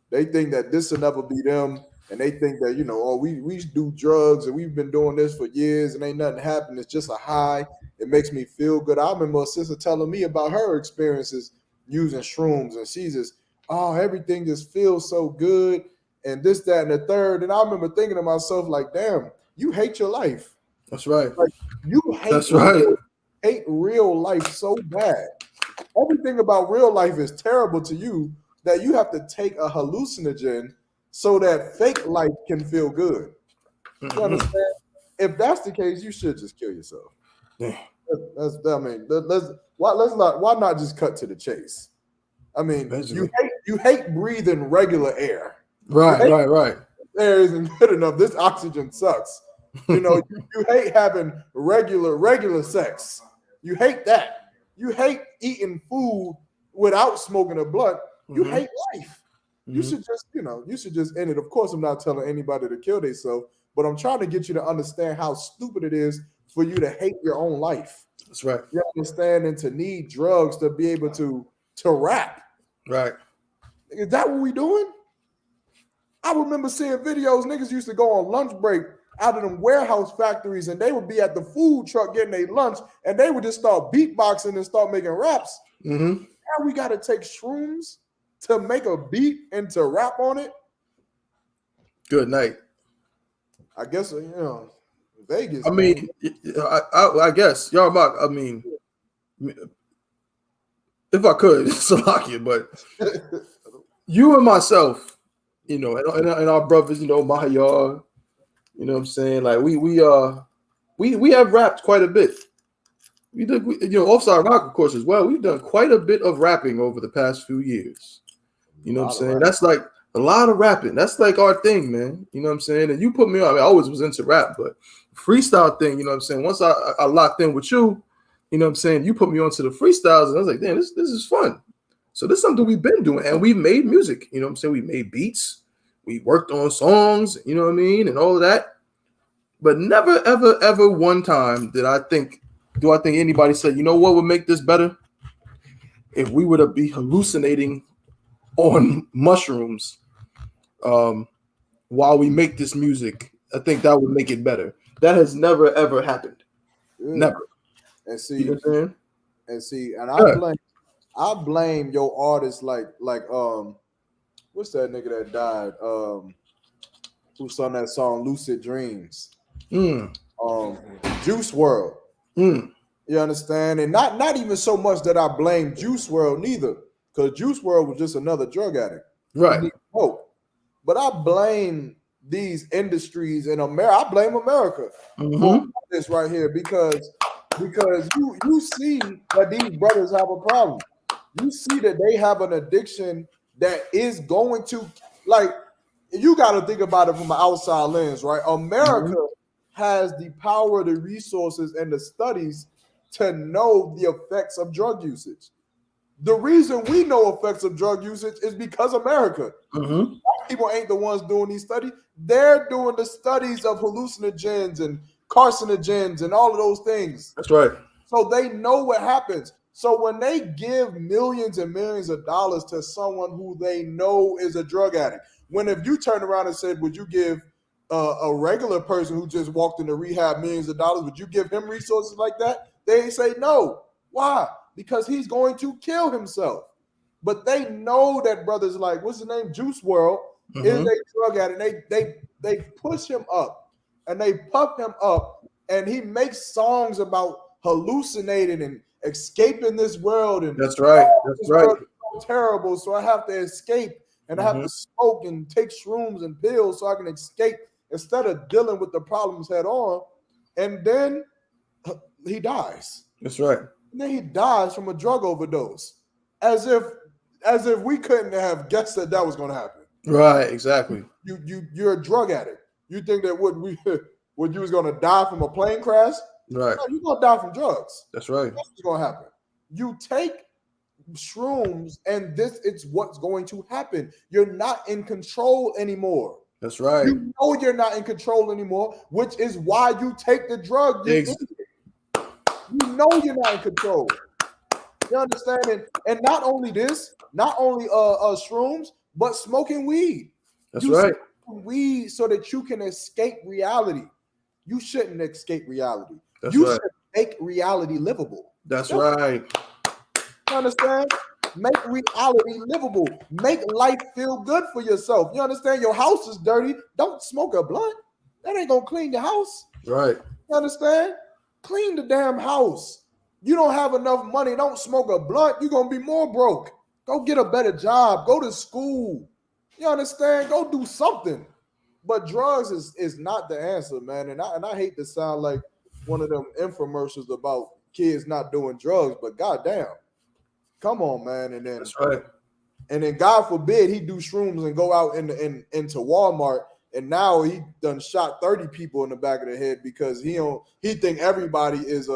They think that this will never be them. And they think that, you know, oh, we do drugs and we've been doing this for years and ain't nothing happened. It's just a high. It makes me feel good. I remember a sister telling me about her experiences using shrooms, and she's just, oh, everything just feels so good and this, that, and the third. And I remember thinking to myself, like, damn, you hate your life. That's right. Like, you hate, that's right. Hate real life so bad. Everything about real life is terrible to you that you have to take a hallucinogen so that fake life can feel good. You understand? If that's the case, you should just kill yourself. Yeah. Why not just cut to the chase? I mean, you hate breathing regular air. Right. Air isn't good enough. This oxygen sucks. You know, you hate having regular sex. You hate that. You hate eating food without smoking a blunt. You hate life. You should just end it. Of course, I'm not telling anybody to kill themselves, but I'm trying to get you to understand how stupid it is for you to hate your own life. That's right. You understand, and to need drugs to be able to rap. Right. Is that what we doing? I remember seeing videos, niggas used to go on lunch break out of them warehouse factories, and they would be at the food truck getting their lunch, and they would just start beatboxing and start making raps. Now we got to take shrooms to make a beat and to rap on it. Good night. I guess, you know, Vegas. I mean, I guess, y'all, I mean, if I could, Salakia, but you and myself, you know, and our brothers, you know, Mahayar, you know what I'm saying? Like we have rapped quite a bit. We did, you know, Offside Rock, of course, as well. We've done quite a bit of rapping over the past few years. You know what I'm saying? That's like a lot of rapping. That's like our thing, man. You know what I'm saying? And you put me on. I mean, I always was into rap, but freestyle thing, you know what I'm saying? Once I locked in with you, you know what I'm saying? You put me onto the freestyles, and I was like, damn, this is fun. So this is something we've been doing, and we've made music. You know what I'm saying? We made beats. We worked on songs, you know what I mean, and all of that. But never, ever, ever one time do I think anybody said, you know what would make this better? If we were to be hallucinating on mushrooms while we make this music, I think that would make it better. That has never, ever happened. Never. And see, you know what I'm saying? And I blame your artists like what's that nigga that died? Who sung that song Lucid Dreams? Juice WRLD. You understand? And not even so much that I blame Juice WRLD neither, because Juice WRLD was just another drug addict. Right. Hope. But I blame these industries in America. I blame America for this right here because you see that these brothers have a problem. You see that they have an addiction that is going to, like, you got to think about it from an outside lens, right? America has the power, the resources, and the studies to know the effects of drug usage. The reason we know effects of drug usage is because America. People ain't the ones doing these studies. They're doing the studies of hallucinogens and carcinogens and all of those things. That's right. So they know what happens. So when they give millions and millions of dollars to someone who they know is a drug addict, when if you turn around and said, would you give a regular person who just walked into rehab millions of dollars, would you give him resources like that? They say no. Why? Because he's going to kill himself. But they know that brothers like, what's his name? Juice WRLD is a drug addict. They push him up and they puff him up, and he makes songs about hallucinating and escaping this world. And that's right. That's right. So terrible. So I have to escape, and I have to smoke and take shrooms and pills so I can escape instead of dealing with the problems head on. And then he dies. That's right. And then he dies from a drug overdose, as if we couldn't have guessed that was going to happen. Right. Exactly. You're a drug addict. You think that what you was going to die from a plane crash? Right. No, you're going to die from drugs. That's right. That's what's going to happen. You take shrooms, and it's what's going to happen. You're not in control anymore. That's right. You know you're not in control anymore, which is why you take the drug. You know you're not in control. You understand? And not only this, not only shrooms, but smoking weed. That's right. Weed so that you can escape reality. You shouldn't escape reality. That's you right. should make reality livable. That's right. You understand? Make reality livable. Make life feel good for yourself. You understand? Your house is dirty. Don't smoke a blunt. That ain't gonna clean your house. Right. You understand? Clean the damn house. You don't have enough money. Don't smoke a blunt. You're gonna be more broke. Go get a better job. Go to school. You understand? Go do something. But drugs is not the answer, man. And I hate to sound like one of them infomercials about kids not doing drugs, but goddamn. Come on, man. And then that's right. And then God forbid he do shrooms and go out into Walmart, and now he done shot 30 people in the back of the head because he think everybody is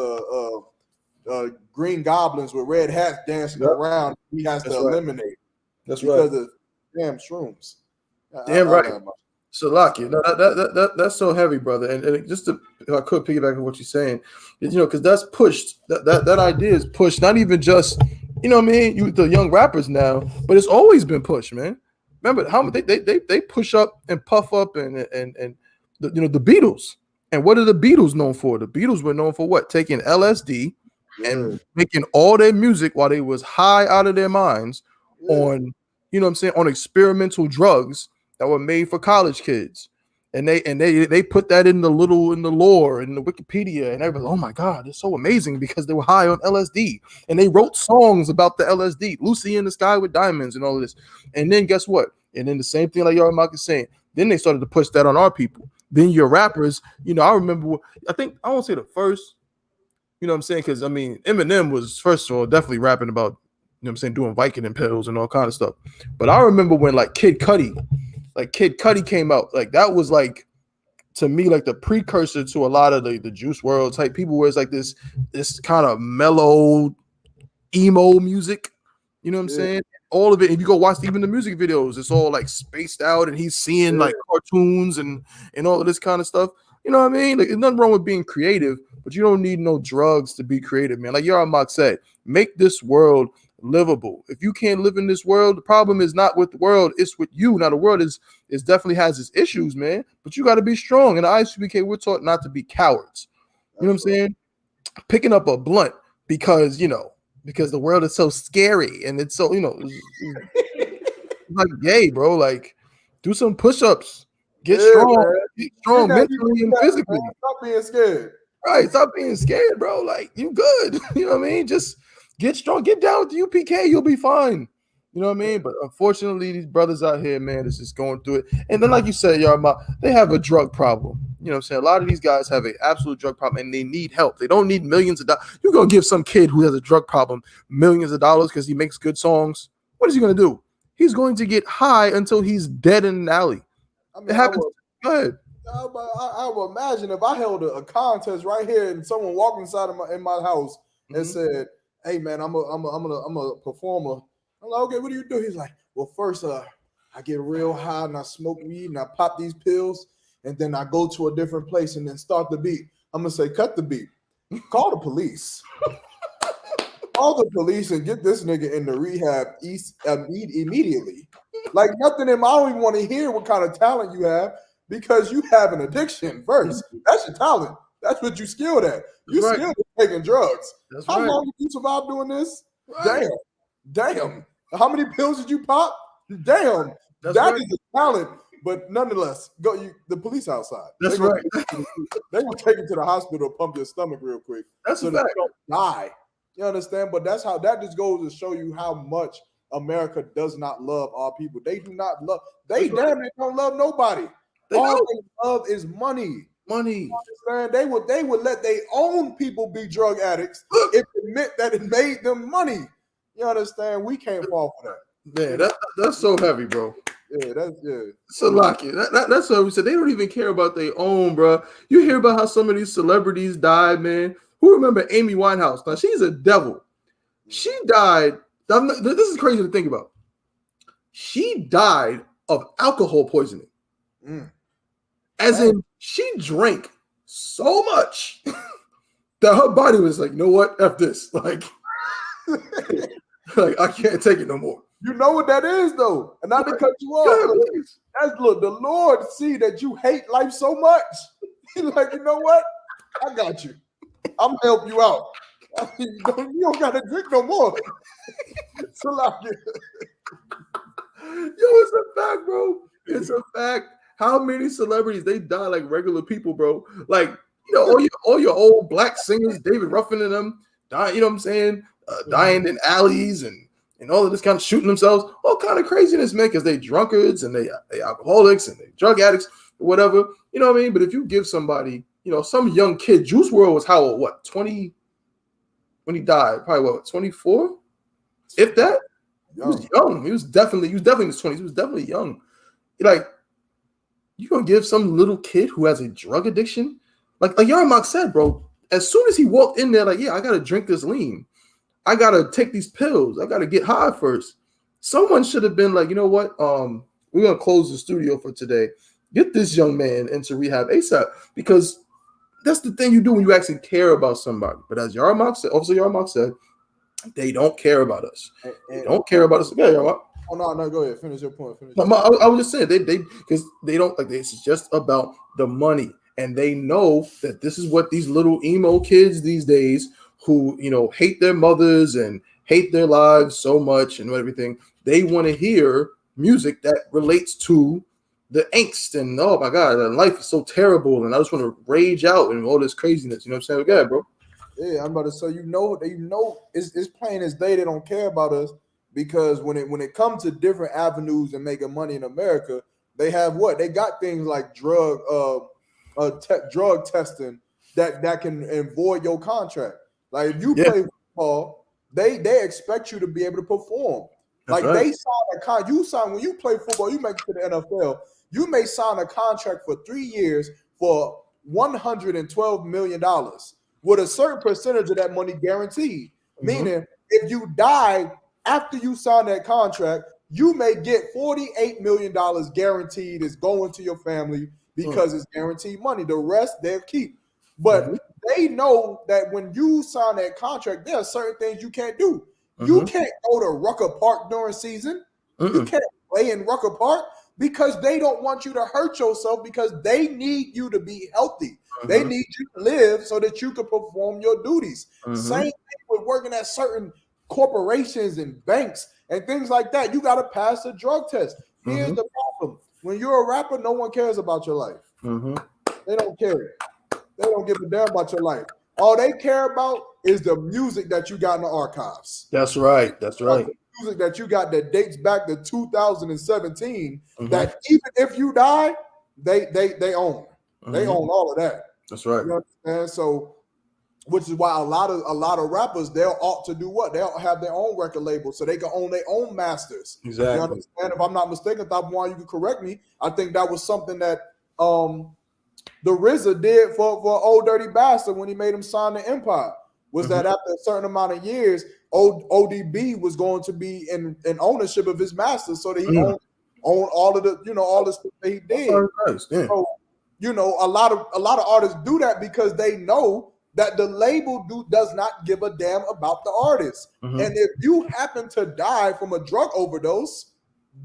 green goblins with red hats dancing around. He has to eliminate. That's because of damn shrooms. Damn right. So Lockie, no, that's so heavy, brother. And just to, if I could piggyback on what you're saying, because that's pushed. That idea is pushed. Not even just, what I mean, the young rappers now, but it's always been pushed, man. Remember how they push up and puff up and the Beatles. And what are the Beatles known for? The Beatles were known for what? Taking LSD and making all their music while they was high out of their minds on, on experimental drugs that were made for college kids. And they put that in the lore in the Wikipedia, and everybody, oh my God, it's so amazing because they were high on LSD, and they wrote songs about the LSD, Lucy in the Sky with Diamonds, and all of this. And then guess what? And then the same thing like YAHANNA is saying. Then they started to push that on our people. Then your rappers, I remember. I won't say the first. Because Eminem was first of all definitely rapping about, doing Vicodin pills and all kind of stuff. But I remember when Kid Cudi came out, that was to me the precursor to a lot of the Juice WRLD type people, where it's this kind of mellow emo music. You know what I'm saying? All of it. If you go watch even the music videos, it's all spaced out, and he's seeing cartoons and all of this kind of stuff. You know what I mean? There's nothing wrong with being creative, but you don't need no drugs to be creative, man. Like YAHANNA said, make this world livable. If you can't live in this world, the problem is not with the world, it's with you. Now the world is definitely has its issues, man, but you got to be strong. In the I.S.U.P.K, we're taught not to be cowards. You know what I'm saying? Picking up a blunt because the world is so scary, and it's so it's gay, bro. Do some push-ups, get strong mentally and physically. Stop being scared. Right, stop being scared, bro. You good. You know what I mean? Just get strong, get down with the UPK, you'll be fine. You know what I mean? But unfortunately, these brothers out here, man, is just going through it. And then, like you said, YAHANNA, they have a drug problem. You know what I'm saying? A lot of these guys have an absolute drug problem, and they need help. They don't need millions of dollars. You're going to give some kid who has a drug problem millions of dollars because he makes good songs. What is he going to do? He's going to get high until he's dead in an alley. It happens. Go ahead. I would imagine if I held a contest right here and someone walked inside of my house and said, "Hey man, I'm a performer." I'm like, "Okay, what do you do?" He's like, "Well, first I get real high and I smoke weed and I pop these pills and then I go to a different place and then start the beat." I'm gonna say, "Cut the beat. Call the police. Call the police and get this nigga in the rehab immediately." Like nothing in I don't even want to hear what kind of talent you have. Because you have an addiction first. That's your talent. That's what you skilled at. You skilled at taking drugs. How long did you survive doing this? Right. Damn. How many pills did you pop? Damn. That is a talent. But nonetheless, the police outside. That's right. They will take you to the hospital, pump your stomach real quick. That's so that you don't die. You understand? But that's how that just goes to show you how much America does not love our people. They do not love. They damn it don't love nobody. All they love is money. Money. You understand? They would let their own people be drug addicts if it meant that it made them money. You understand? We can't fall for that. Man, that's so heavy, bro. Yeah, So Lockie, that's what we said. They don't even care about their own, bro. You hear about how some of these celebrities died, man. Who remember Amy Winehouse? Now she's a devil. She died. This is crazy to think about. She died of alcohol poisoning. As in, she drank so much that her body was like, you know what? F this. Like I can't take it no more. You know what that is, though. And not to cut you off. Look, the Lord see that you hate life so much. He's like, you know what? I got you. I'm gonna help you out. You don't gotta drink no more. So like, it's a fact, bro. It's a fact. How many celebrities they die like regular people, bro? Like, all your old black singers, David Ruffin and them, dying, you know what I'm saying? Dying in alleys and all of this kind of shooting themselves, all kind of craziness, man, because they drunkards and they alcoholics and they drug addicts or whatever. You know what I mean? But if you give somebody, some young kid, Juice WRLD was how old? What, 20 when he died? Probably what, 24? If that? He was young. He was definitely in his 20s. He was definitely young. Like, you gonna give some little kid who has a drug addiction? Like YAHANNA said, bro, as soon as he walked in there, like, yeah, I gotta drink this lean. I gotta take these pills. I gotta get high first. Someone should have been like, you know what? We're gonna close the studio for today. Get this young man into rehab ASAP, because that's the thing you do when you actually care about somebody. But as YAHANNA said, they don't care about us. They don't care about us. Yeah, YAHANNA. Oh no, go ahead. Finish your point. I was just saying they because they don't like this. It's just about the money, and they know that this is what these little emo kids these days who hate their mothers and hate their lives so much and everything. They want to hear music that relates to the angst and, oh my God, life is so terrible and I just want to rage out and all this craziness. You know what I'm saying? Go ahead, bro. Yeah, I'm about to say, it's plain as day they don't care about us, because when it comes to different avenues and making money in America, they have they got things like drug testing that can void your contract. Like if you play football, they expect you to be able to perform. That's like right. They sign when you play football, you make it to the NFL. You may sign a contract for 3 years for $112 million with a certain percentage of that money guaranteed. Mm-hmm. Meaning, if you die after you sign that contract, you may get $48 million guaranteed is going to your family because it's guaranteed money. The rest they'll keep. But they know that when you sign that contract, there are certain things you can't do. You can't go to Rucker Park during season. You can't play in Rucker Park because they don't want you to hurt yourself, because they need you to be healthy. They need you to live so that you can perform your duties. Same thing with working at certain corporations and banks and things like that. You got to pass a drug test. Here's the problem. When you're a rapper, no one cares about your life. They don't care. They don't give a damn about your life. All they care about is the music that you got in the archives. That's right. That's right. The music that you got that dates back to 2017. That even if you die, they own. They own all of that. That's right. You understand? So, which is why a lot of rappers, they'll opt to do what? They'll have their own record label so they can own their own masters. Exactly. You understand? If I'm not mistaken, One, you can correct me. I think that was something that the RZA did for Old Dirty Bastard when he made him sign the Empire. Was that after a certain amount of years, ODB was going to be in ownership of his masters, so that he owned all of the all the stuff that he did. So a lot of artists do that because they know that the label does not give a damn about the artist. And if you happen to die from a drug overdose,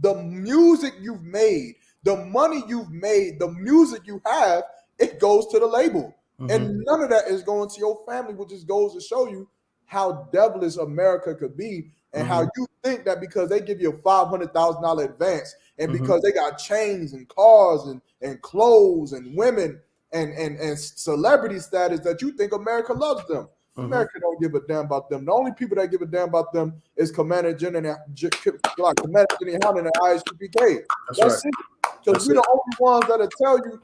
the music you've made, the money you've made, the music you have, it goes to the label. And none of that is going to your family, which just goes to show you how devilish America could be, and how you think that because they give you a $500,000 advance, and because they got chains and cars and clothes and women and celebrity status, that you think America loves them. America don't give a damn about them. The only people that give a damn about them is Commander General YAHANNA and I.S.U.P.K. That's it. Because we're the only ones that'll tell you,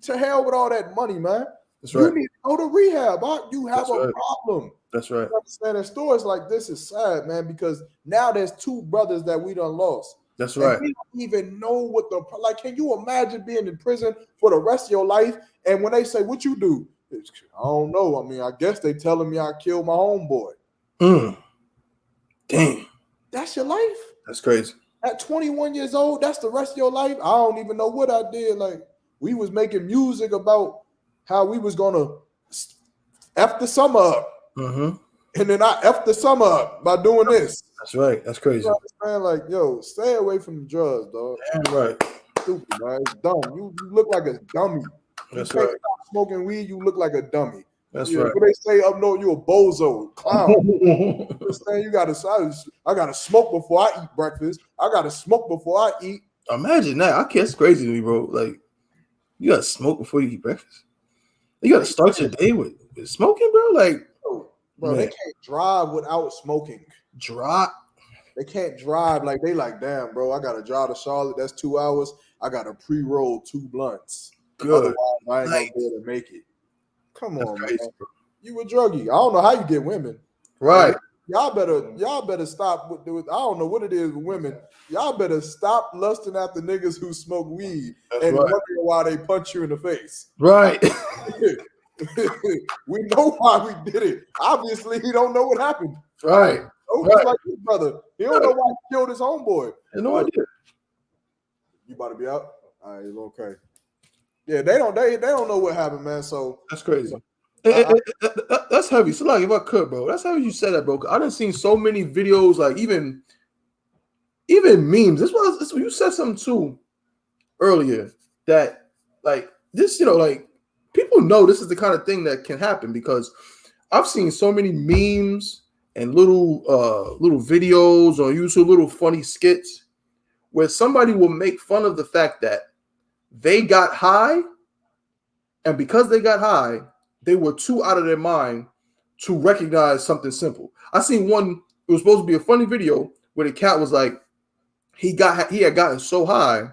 to hell with all that money, man. That's right. You need to go to rehab. You have a problem. That's right. You understand? And stories like this is sad, man, because now there's two brothers that we done lost. That's right. We don't even know what can you imagine being in prison for the rest of your life? And when they say, what you do? I don't know. I mean, I guess they telling me I killed my homeboy. Damn. That's your life? That's crazy. At 21 years old, that's the rest of your life. I don't even know what I did. Like, we was making music about how we was gonna F the summer up. Mm-hmm. And then I F the summer up by doing this. That's right. That's crazy. You understand? Like, yo, stay away from the drugs, dog. Damn right. Stupid, man. It's dumb. You look like a dummy. That's you can't right. stop smoking weed, you look like a dummy. That's right. When they say up north, you a bozo, clown. You gotta, I gotta smoke before I eat breakfast. I gotta smoke before I eat. Imagine that. I can't. It's crazy to me, bro. Like, you gotta smoke before you eat breakfast. You gotta start your day with smoking, bro. Like, bro, they can't drive without smoking. They can't drive. Like, they like, damn, bro, I gotta drive to Charlotte. That's 2 hours. I gotta pre-roll 2 blunts. good. Otherwise, I ain't gonna be able to make it. Come on, crazy, man. bro. You a druggie. I don't know how you get women. Right. Y'all better stop with I don't know what it is with women. Y'all better stop lusting after niggas who smoke weed and wondering why they punch you in the face. Right. We know why we did it. Obviously, he don't know what happened. Right. Just like his brother. He don't know why he killed his homeboy. I had no idea. You about to be out? All right, okay. Yeah, they don't know what happened, man. So that's crazy. That's heavy. So, like, if I could, bro, that's how you said that, bro. I done seen so many videos, like even memes. This you said something too earlier that, like, this, like, people know this is the kind of thing that can happen because I've seen so many memes and little videos on YouTube, little funny skits where somebody will make fun of the fact that they got high, and because they got high, they were too out of their mind to recognize something simple. I seen one, it was supposed to be a funny video where the cat was like, he had gotten so high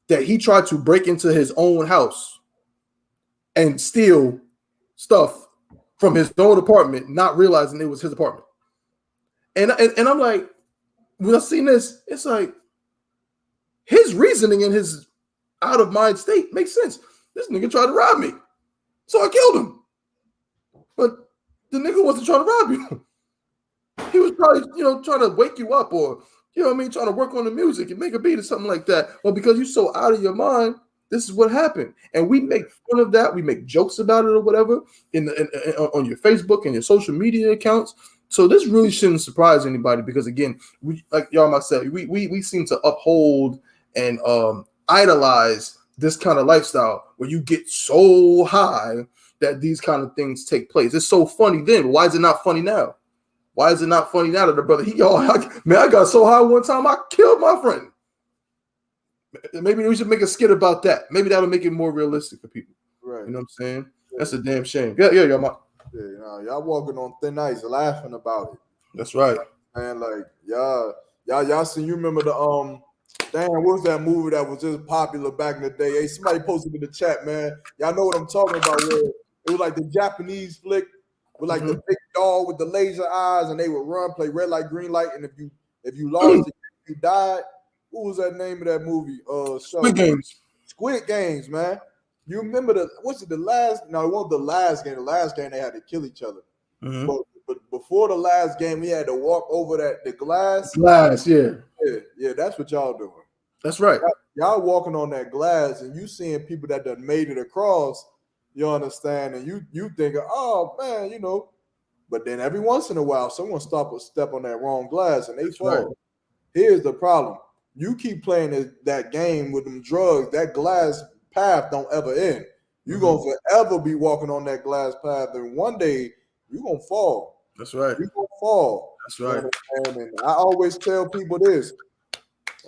that he tried to break into his own house and steal stuff from his own apartment, not realizing it was his apartment. And I'm like, when I seen this, it's like his reasoning in his out of mind state makes sense. This nigga tried to rob me, so I killed him. But the nigga wasn't trying to rob you. He was probably, trying to wake you up, or trying to work on the music and make a beat or something like that. Well, because you're so out of your mind, this is what happened, and we make fun of that. We make jokes about it or whatever on your Facebook and your social media accounts. So this really shouldn't surprise anybody because, again, we, like y'all might say, we seem to uphold and idolize this kind of lifestyle where you get so high that these kind of things take place. It's so funny then, but why is it not funny now? Why is it not funny now that the brother, I got so high one time I killed my friend. Maybe we should make a skit about that. Maybe that'll make it more realistic for people. Right. You know what I'm saying? That's a damn shame. Yeah, y'all walking on thin ice, laughing about it. That's right. And like y'all seen, you remember the what was that movie that was just popular back in the day? Hey, somebody posted in the chat, man. Y'all know what I'm talking about. Where it was like the Japanese flick with like the big dog with the laser eyes, and they would run, play red light, green light, and if you lost it, you died. What was that name of that movie? Squid Games. Squid Games, man. You remember it wasn't the last game. The last game they had to kill each other. Mm-hmm. But before the last game, we had to walk over the glass. Yeah, that's what y'all doing. That's right. Y'all walking on that glass, and you seeing people that done made it across. You understand? And you thinking, oh man, But then every once in a while, someone step on that wrong glass, and they fall. Right. Here's the problem. You keep playing that game with them drugs, that glass path don't ever end. You're going to forever be walking on that glass path, and one day you're going to fall. That's right. You're going to fall. That's right. And I always tell people this.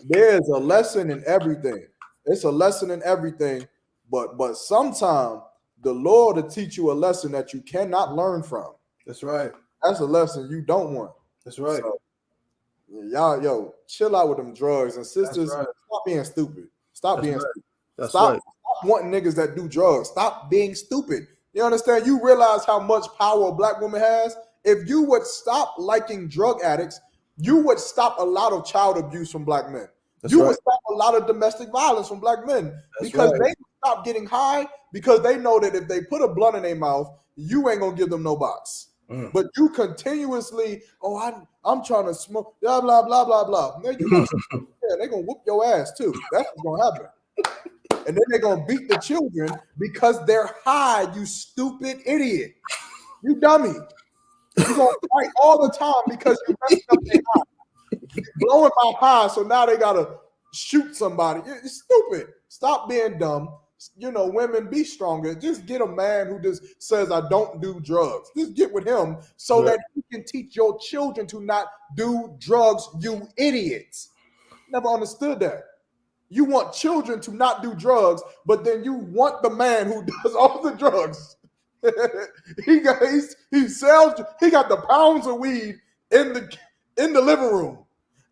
There's a lesson in everything. It's a lesson in everything, but sometimes the Lord will teach you a lesson that you cannot learn from. That's right. That's a lesson you don't want. That's right. So, y'all, chill out with them drugs, and sisters, stop being stupid. Stop being stupid. Stop wanting niggas that do drugs. Stop being stupid. You understand? You realize how much power a black woman has? If you would stop liking drug addicts, you would stop a lot of child abuse from black men. Would stop a lot of domestic violence from black men because they stop getting high because they know that if they put a blunt in their mouth, you ain't gonna give them no box. But you continuously, I'm trying to smoke, blah, blah, blah, blah, blah. Man, you gonna, they're going to whoop your ass too. That's what's going to happen. And then they're going to beat the children because they're high, you stupid idiot. You dummy. You're going to fight all the time because you messed up their high. You're blowing my high, so now they got to shoot somebody. It's stupid. Stop being dumb. Women, be stronger. Just get a man who just says, I don't do drugs. Just get with him so that you can teach your children to not do drugs, you idiots. Never understood that. You want children to not do drugs, but then you want the man who does all the drugs. he got the pounds of weed in the living room.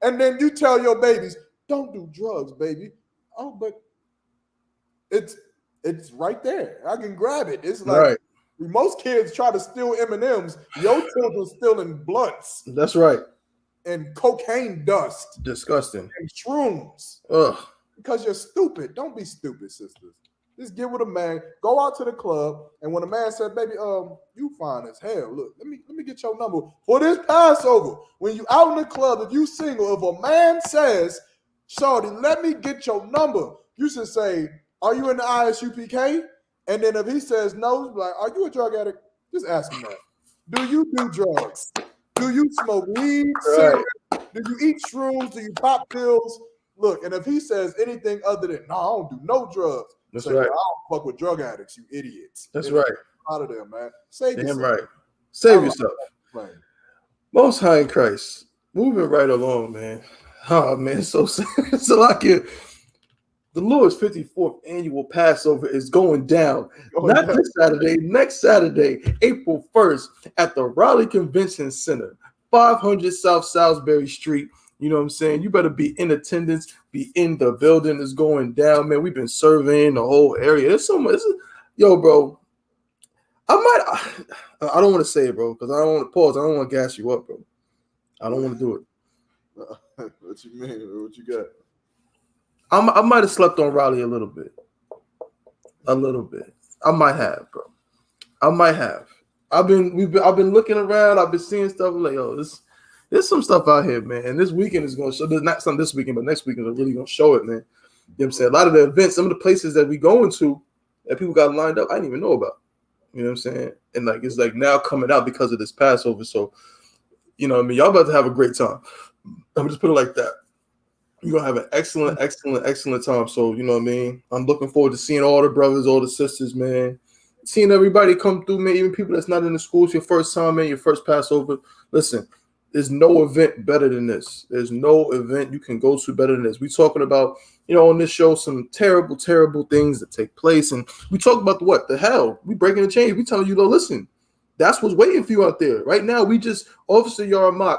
And then you tell your babies, don't do drugs, baby. Oh, but it's right there. I can grab it. It's like most kids try to steal M&Ms. Your children stealing blunts. That's right. And cocaine dust. Disgusting. And shrooms. Ugh. Because you're stupid. Don't be stupid, sisters. Just get with a man. Go out to the club. And when a man said, baby, you fine as hell. Look, let me get your number for this Passover. When you out in the club, if you single, if a man says, shorty, let me get your number, you should say, are you in the I.S.U.P.K? And then if he says no, like, are you a drug addict? Just ask him that. Do you do drugs? Do you smoke weed? Cigarettes? Do you eat shrooms? Do you pop pills? Look, and if he says anything other than, no, I don't do no drugs. That's say, right. I don't fuck with drug addicts, you idiots. That's right. Out of there, man. Save yourself. Right. Save yourself. Right. Most High in Christ. Moving right along, man. Oh, man, so like it. The Lord's 54th annual Passover is going down. Not this Saturday, next Saturday, April 1st, at the Raleigh Convention Center, 500 South Salisbury Street. You know what I'm saying? You better be in attendance, be in the building. It's going down, man. We've been surveying the whole area. There's so much. Yo, bro, I don't want to say it, bro, because I don't want to pause. I don't want to gas you up, bro. I don't want to do it. What you mean? What you got? I might have slept on Raleigh a little bit. A little bit. I might have, bro. I might have. I've been looking around. I've been seeing stuff like, yo, there's some stuff out here, man. And this weekend is going to show. Not some this weekend, but next weekend is really going to show it, man. You know what I'm saying? A lot of the events, some of the places that we going to that people got lined up, I didn't even know about. You know what I'm saying? And like it's like now coming out because of this Passover. So, you know what I mean? Y'all about to have a great time. I'm just put it like that. You're going to have an excellent, excellent, excellent time. So, you know what I mean? I'm looking forward to seeing all the brothers, all the sisters, man. Seeing everybody come through, man. Even people that's not in the schools, your first time, man, your first Passover. Listen, there's no event better than this. There's no event you can go to better than this. We talking about, you know, on this show, some terrible, terrible things that take place. And we talk about what the hell? We breaking the chains. We telling you, though, listen, that's what's waiting for you out there. Right now, Officer YAHANNA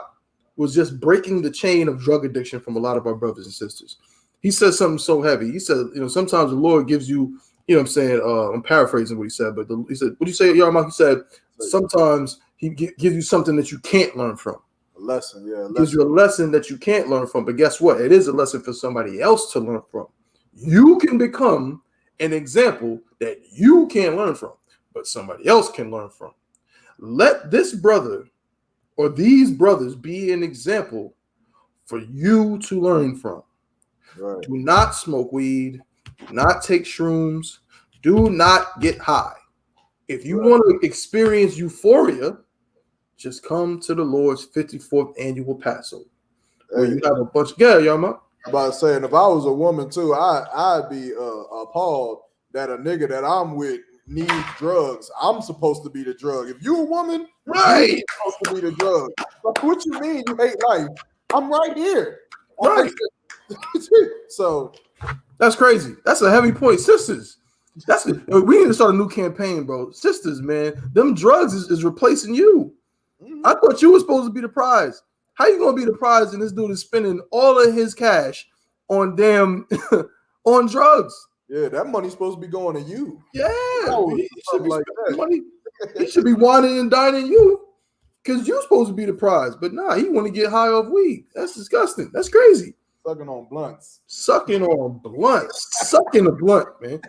was just breaking the chain of drug addiction from a lot of our brothers and sisters. He said something so heavy. He said, you know, sometimes the Lord gives you, you know what I'm saying? I'm paraphrasing what he said, but he said, what do you say, YAHANNA? He said, sometimes he gives you something that you can't learn from. A lesson, yeah. Gives you a lesson that you can't learn from. But guess what? It is a lesson for somebody else to learn from. You can become an example that you can't learn from, but somebody else can learn from. Let this brother or these brothers be an example for you to learn from. Right. Do not smoke weed. Do not take shrooms. Do not get high. If you want to experience euphoria, just come to the Lord's 54th annual Passover. Where you have a bunch of YAHANNA. I'm about to say, and if I was a woman too, I'd be appalled that a nigga that I'm with needs drugs. I'm supposed to be the drug. If you a woman, right, you're supposed to be the drug. Like, what you mean you hate life? I'm right here. Right. So that's crazy. That's a heavy point, sisters. We need to start a new campaign, bro. Sisters, man, them drugs is replacing you. Mm-hmm. I thought you were supposed to be the prize. How you gonna be the prize and this dude is spending all of his cash on damn on drugs? Yeah, that money's supposed to be going to you. Yeah, he should be like that. Money. He should be whining and dining you because you're supposed to be the prize. But nah, he want to get high off weed. That's disgusting. That's crazy. Sucking on blunts. Sucking on blunts. Sucking a blunt, man.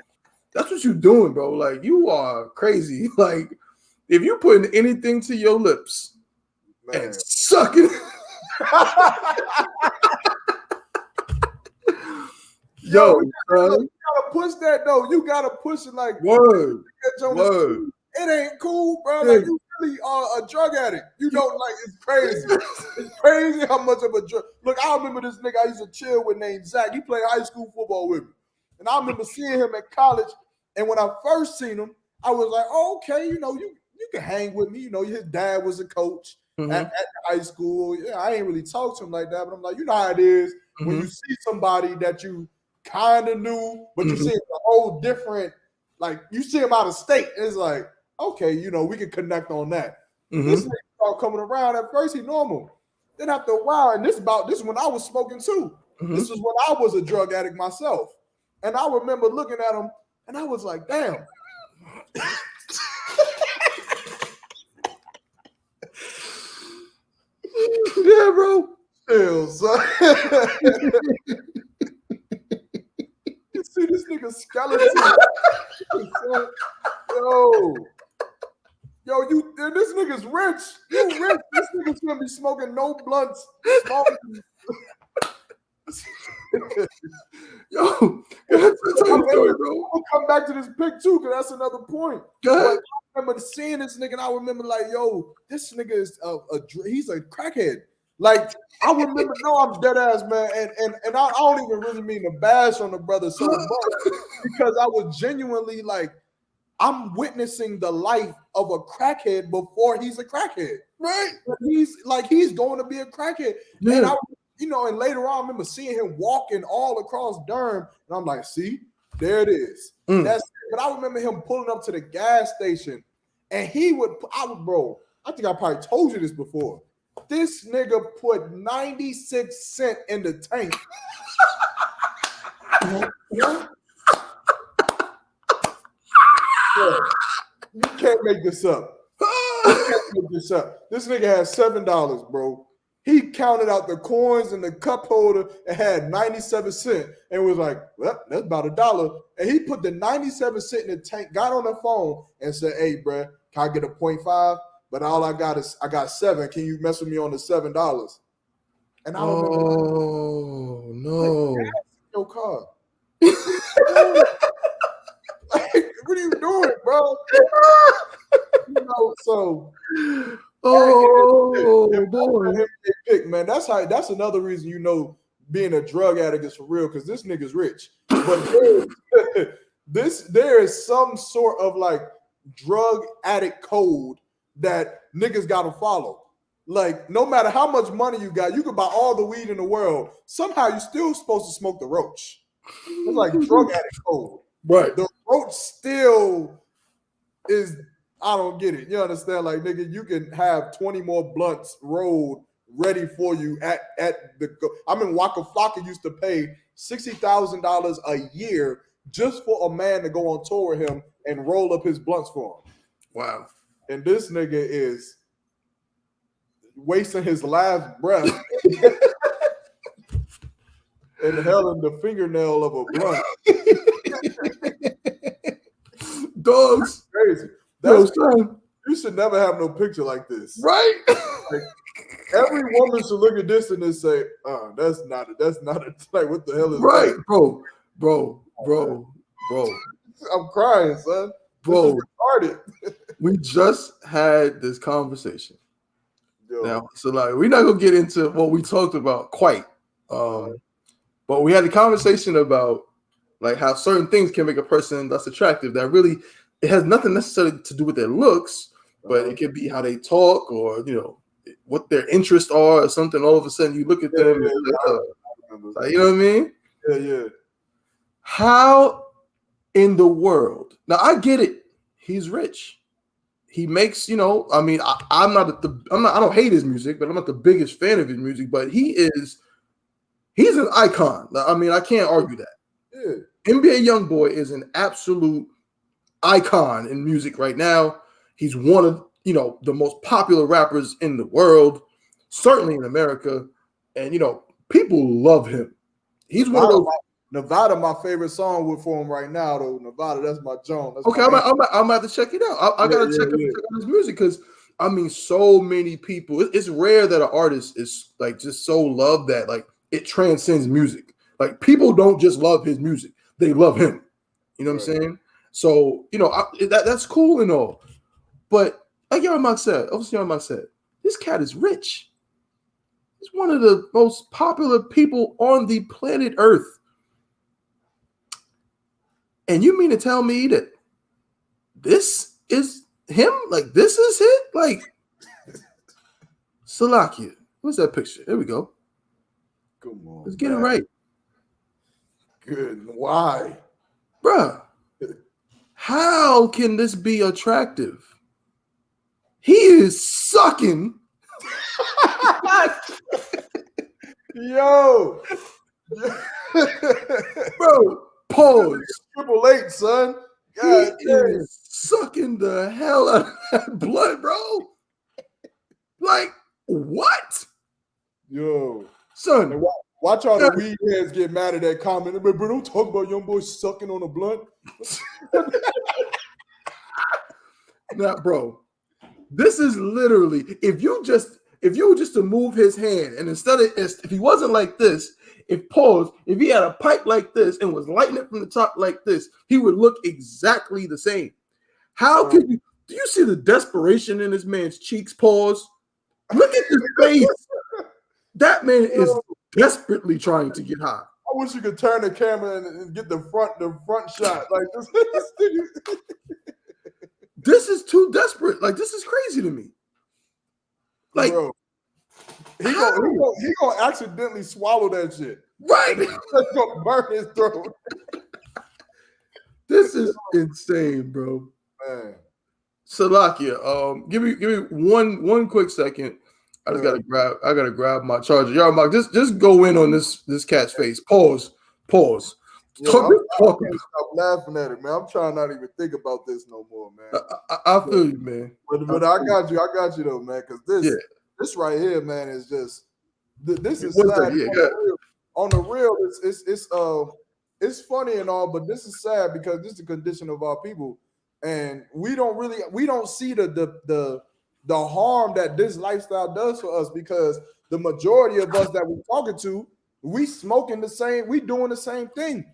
That's what you're doing, bro. Like, you are crazy. Like, if you putting anything to your lips and sucking. Yo, you gotta push that though. You gotta push it like word. It ain't cool, bro. Like you really are a drug addict. You don't like it's crazy. It's crazy how much of a drug. Look, I remember this nigga I used to chill with named Zach. He played high school football with me. And I remember seeing him at college. And when I first seen him, I was like, oh, okay, you can hang with me. His dad was a coach at high school. Yeah, I ain't really talk to him like that, but I'm like, you know how it is when you see somebody that you kind of knew, but you see a whole different, like you see him out of state. It's like, okay, we can connect on that. This nigga started coming around. At first, he normal. Then after a while, and this is when I was smoking too. This was when I was a drug addict myself. And I remember looking at him, and I was like, damn. Yeah, bro. Chill, son. You see this nigga skeleton? Yo, this nigga's rich. You rich. This nigga's gonna be smoking no blunts. Yo, I'll come back to this pic too, because that's another point. I remember seeing this nigga, and I remember like, yo, this nigga is he's a crackhead. Like, I remember, no, I'm dead ass, man, and I don't even really mean to bash on the brother so much, because I was genuinely like, I'm witnessing the life of a crackhead before he's a crackhead. Right. He's going to be a crackhead. Yeah. And and later on, I remember seeing him walking all across Durham, and I'm like, see, there it is. That's it. But I remember him pulling up to the gas station, and I think I probably told you this before. This nigga put 96 cents in the tank. Yeah. You can't make this up. This nigga had $7, bro. He counted out the coins in the cup holder and had 97 cents and was like, well, that's about $1. And he put the 97 cents in the tank, got on the phone and said, hey, bro, can I get a 0.5? But all I got is, I got 7. Can you mess with me on the $7? And I remember, no. Your car. Like, what are you doing, bro? So boy. Man, that's another reason being a drug addict is for real, because this nigga's rich. But there is some sort of like drug addict code that niggas gotta follow. Like, no matter how much money you got, you can buy all the weed in the world. Somehow you're still supposed to smoke the roach. It's like drug addict code. Right. The roach still is, I don't get it. You understand? Like, nigga, you can have 20 more blunts rolled ready for you at the. I mean, Waka Flocka used to pay $60,000 a year just for a man to go on tour with him and roll up his blunts for him. Wow. And this nigga is wasting his last breath inhaling the fingernail of a blunt. Dogs. Crazy. You should never have no picture like this. Right? Like, every woman should look at this and then say, that's not like, what the hell is right, that? Bro. I'm crying, son. Bro, we just had this conversation. Yo. Now, so like, we're not gonna get into what we talked about quite, but we had a conversation about like how certain things can make a person less attractive. That really, it has nothing necessarily to do with their looks, but it can be how they talk or what their interests are or something. All of a sudden, you look at them, like, you know what I mean? Yeah. How in the world? Now I get it. He's rich. He makes, I mean, I don't hate his music, but I'm not the biggest fan of his music. But he's an icon. I mean, I can't argue that. Yeah. NBA YoungBoy is an absolute icon in music right now. He's one of the most popular rappers in the world, certainly in America, and people love him. He's one of those. Nevada, my favorite song for him right now, though. Nevada, that's my joint. Okay, I'm about to check it out. I gotta check out his music because I mean, so many people. It's rare that an artist is like just so loved that like it transcends music. Like people don't just love his music; they love him. You know what I'm saying? So you know that's cool and all, but like Yarmak said, this cat is rich. He's one of the most popular people on the planet Earth. And you mean to tell me that this is him? Like, this is it? Like, Salakia. What's that picture? There we go. Come on. Let's get it right. Good. Why? Bruh, how can this be attractive? He is sucking. Yo. Bro, pause. Triple H, son. God, he is sucking the hell out of that blood, bro. Like, what? Yo. Son. Watch all the weed heads get mad at that comment. But bro, don't talk about young boy sucking on a blunt. Nah, bro. This is literally, if you were just to move his hand, and instead of, if he wasn't like this, if he had a pipe like this and was lighting it from the top like this, he would look exactly the same. How could you, do you see the desperation in this man's cheeks, pause? Look at his face. That man is desperately trying to get high. I wish you could turn the camera and get the front shot. Like this. This is too desperate. Like, this is crazy to me. Like, bro, he gonna accidentally swallow that shit. Right. It's gonna burn his throat. This is insane, bro. Man. Salakia, give me one quick second. I gotta grab my charger. Y'all, Mark, just go in on this cat's face. Pause. Yeah, stop laughing at it, man. I'm trying not to even think about this no more, man. I feel you, man. But I got you though, man. Because this right here, man, is just this is sad. On the real, it's funny and all, but this is sad because this is the condition of our people, and we don't see the harm that this lifestyle does for us, because the majority of us that we're talking to, we smoking the same, we doing the same thing.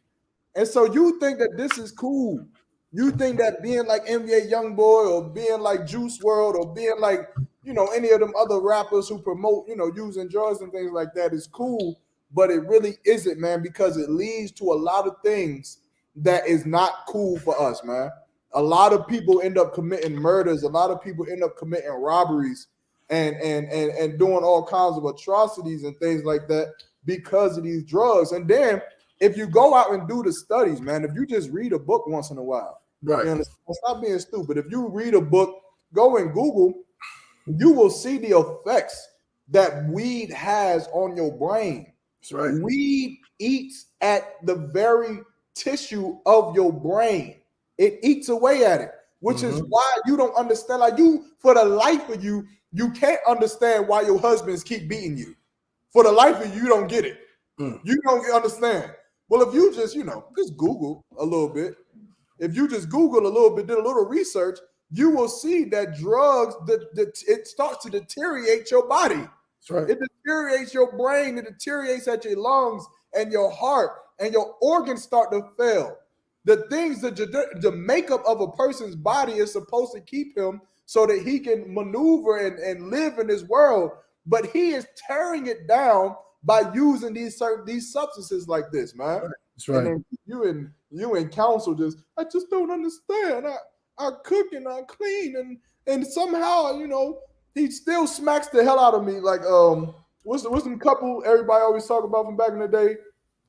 And so you think that this is cool. You think that being like NBA Youngboy or being like Juice WRLD or being like, any of them other rappers who promote, using drugs and things like that is cool, but it really isn't, man, because it leads to a lot of things that is not cool for us, man. A lot of people end up committing murders. A lot of people end up committing robberies and doing all kinds of atrocities and things like that because of these drugs. And then if you go out and do the studies, man, if you just read a book once in a while, right? Stop being stupid. If you read a book, go and Google, you will see the effects that weed has on your brain. That's right. Weed eats at the very tissue of your brain. It eats away at it, which is why you don't understand. Like, for the life of you, you can't understand why your husbands keep beating you. For the life of you, you don't get it. You don't understand. Well, if you just, just Google a little bit, if you just Google a little bit, did a little research, you will see that drugs, it starts to deteriorate your body. That's right. It deteriorates your brain. It deteriorates at your lungs and your heart, and your organs start to fail. The things that the makeup of a person's body is supposed to keep him so that he can maneuver and live in this world, but he is tearing it down by using these substances like this, man. That's right. And then you in council I just don't understand. I cook and I clean and somehow he still smacks the hell out of me. Like what's some couple everybody always talk about from back in the day?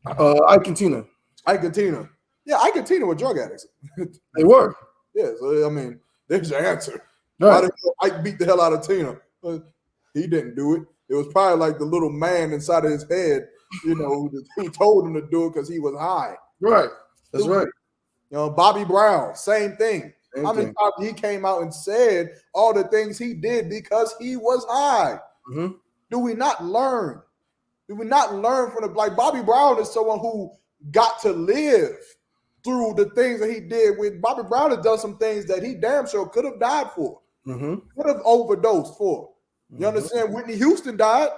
Ike and Tina. Yeah, Ike and Tina were drug addicts. They were. Yeah, so I mean, there's your answer. Right. Why did Ike beat the hell out of Tina? He didn't do it. It was probably like the little man inside of his head, who told him to do it because he was high. Right. That's right. Bobby Brown, same thing. How many times he came out and said all the things he did because he was high? Do we not learn? Do we not learn from like Bobby Brown is someone who got to live through the things that he did. When Bobby Brown has done some things that he damn sure could have died for, could have overdosed for. You understand? Whitney Houston died.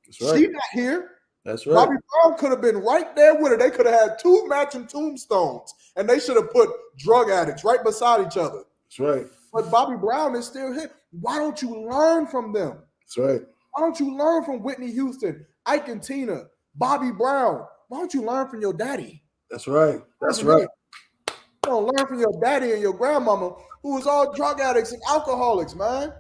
That's right. She's not here. That's right. Bobby Brown could have been right there with her. They could have had 2 matching tombstones, and they should have put drug addicts right beside each other. That's right. But Bobby Brown is still here. Why don't you learn from them? That's right. Why don't you learn from Whitney Houston, Ike and Tina, Bobby Brown? Why don't you learn from your daddy? That's right. That's right. You don't learn from your daddy and your grandmama, who was all drug addicts and alcoholics, man.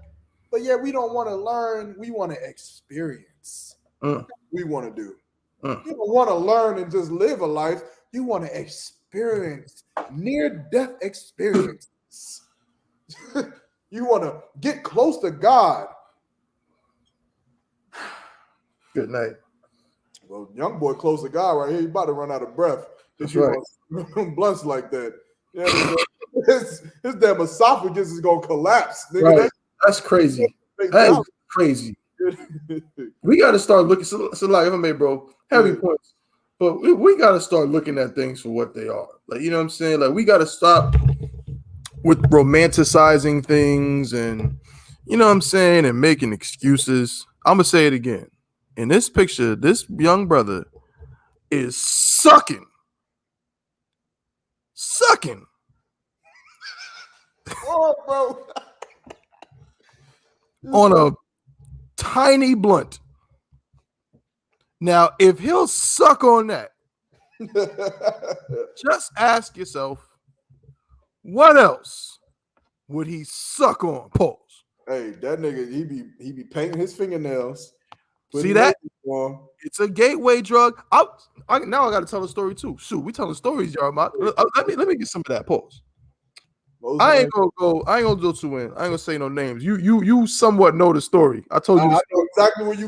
But yeah, we don't want to learn. We want to experience. We want to do. You don't want to learn and just live a life. You want to experience near-death experiences. You want to get close to God. Good night. Well, young boy close to God right here. You about to run out of breath. That's right. Blunts like that. Yeah, his damn esophagus is gonna collapse. Nigga. Right. That's crazy. That is crazy. We got to start looking. So like, if I may, bro, heavy points. But we got to start looking at things for what they are. Like, you know what I'm saying? Like, we got to stop with romanticizing things and, you know what I'm saying, and making excuses. I'm going to say it again. In this picture, this young brother is sucking. Oh, bro. On a tiny blunt. Now, if he'll suck on that, just ask yourself, what else would he suck on? Pause. Hey, that nigga, he be painting his fingernails. See that? It's a gateway drug. Now I got to tell a story too. Shoot, we telling stories, y'all. Let me get some of that. Pause. I ain't gonna go too in. I ain't gonna say no names. You somewhat know the story. I told you. I know exactly where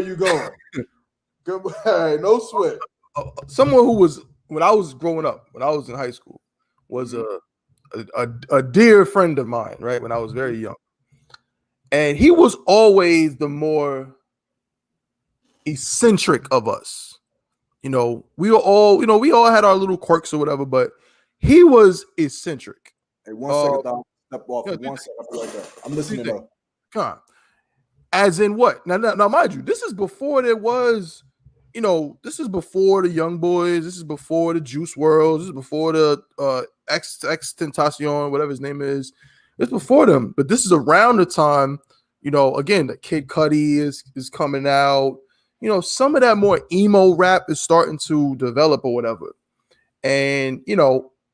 you going. Good, no sweat. Someone who was when I was growing up, when I was in high school, was a dear friend of mine. Right when I was very young, and he was always the more eccentric of us. You know, we all had our little quirks or whatever, but he was eccentric. Hey, 1 second, Dom. Step off. 1 second. I'll be right back. I'm listening up. Come on. As in what? Now, mind you, this is before there was, this is before the Young Boys. This is before the Juice WRLD. This is before the X Tentacion, whatever his name is. It's before them. But this is around the time, again, the Kid Cudi is coming out. Some of that more emo rap is starting to develop or whatever. And,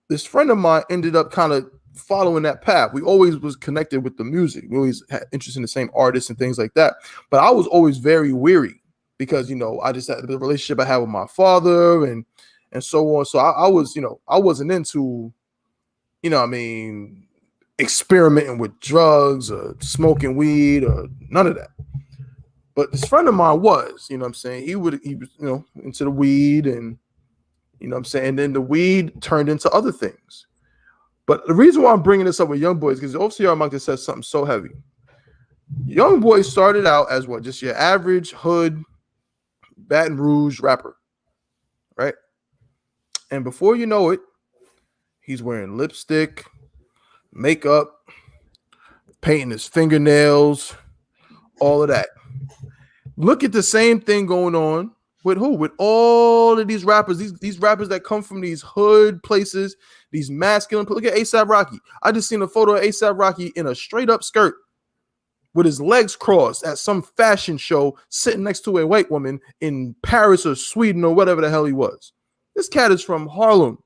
this friend of mine ended up kind of following that path. We always was connected with the music. We always had interest in the same artists and things like that. But I was always very weary because, I just had the relationship I had with my father and so on. So I was, I wasn't into, experimenting with drugs or smoking weed or none of that. But this friend of mine was, he was, into the weed and, and then the weed turned into other things. But the reason why I'm bringing this up with Young Boys, because OCR Monk just says something so heavy. Young Boy started out as what? Just your average hood, Baton Rouge rapper, right? And before you know it, he's wearing lipstick, makeup, painting his fingernails, all of that. Look at the same thing going on with who? With all of these rappers, these rappers that come from these hood places, these masculine. Look at A$AP Rocky. I just seen a photo of A$AP Rocky in a straight up skirt with his legs crossed at some fashion show, sitting next to a white woman in Paris or Sweden or whatever the hell he was. This cat is from Harlem.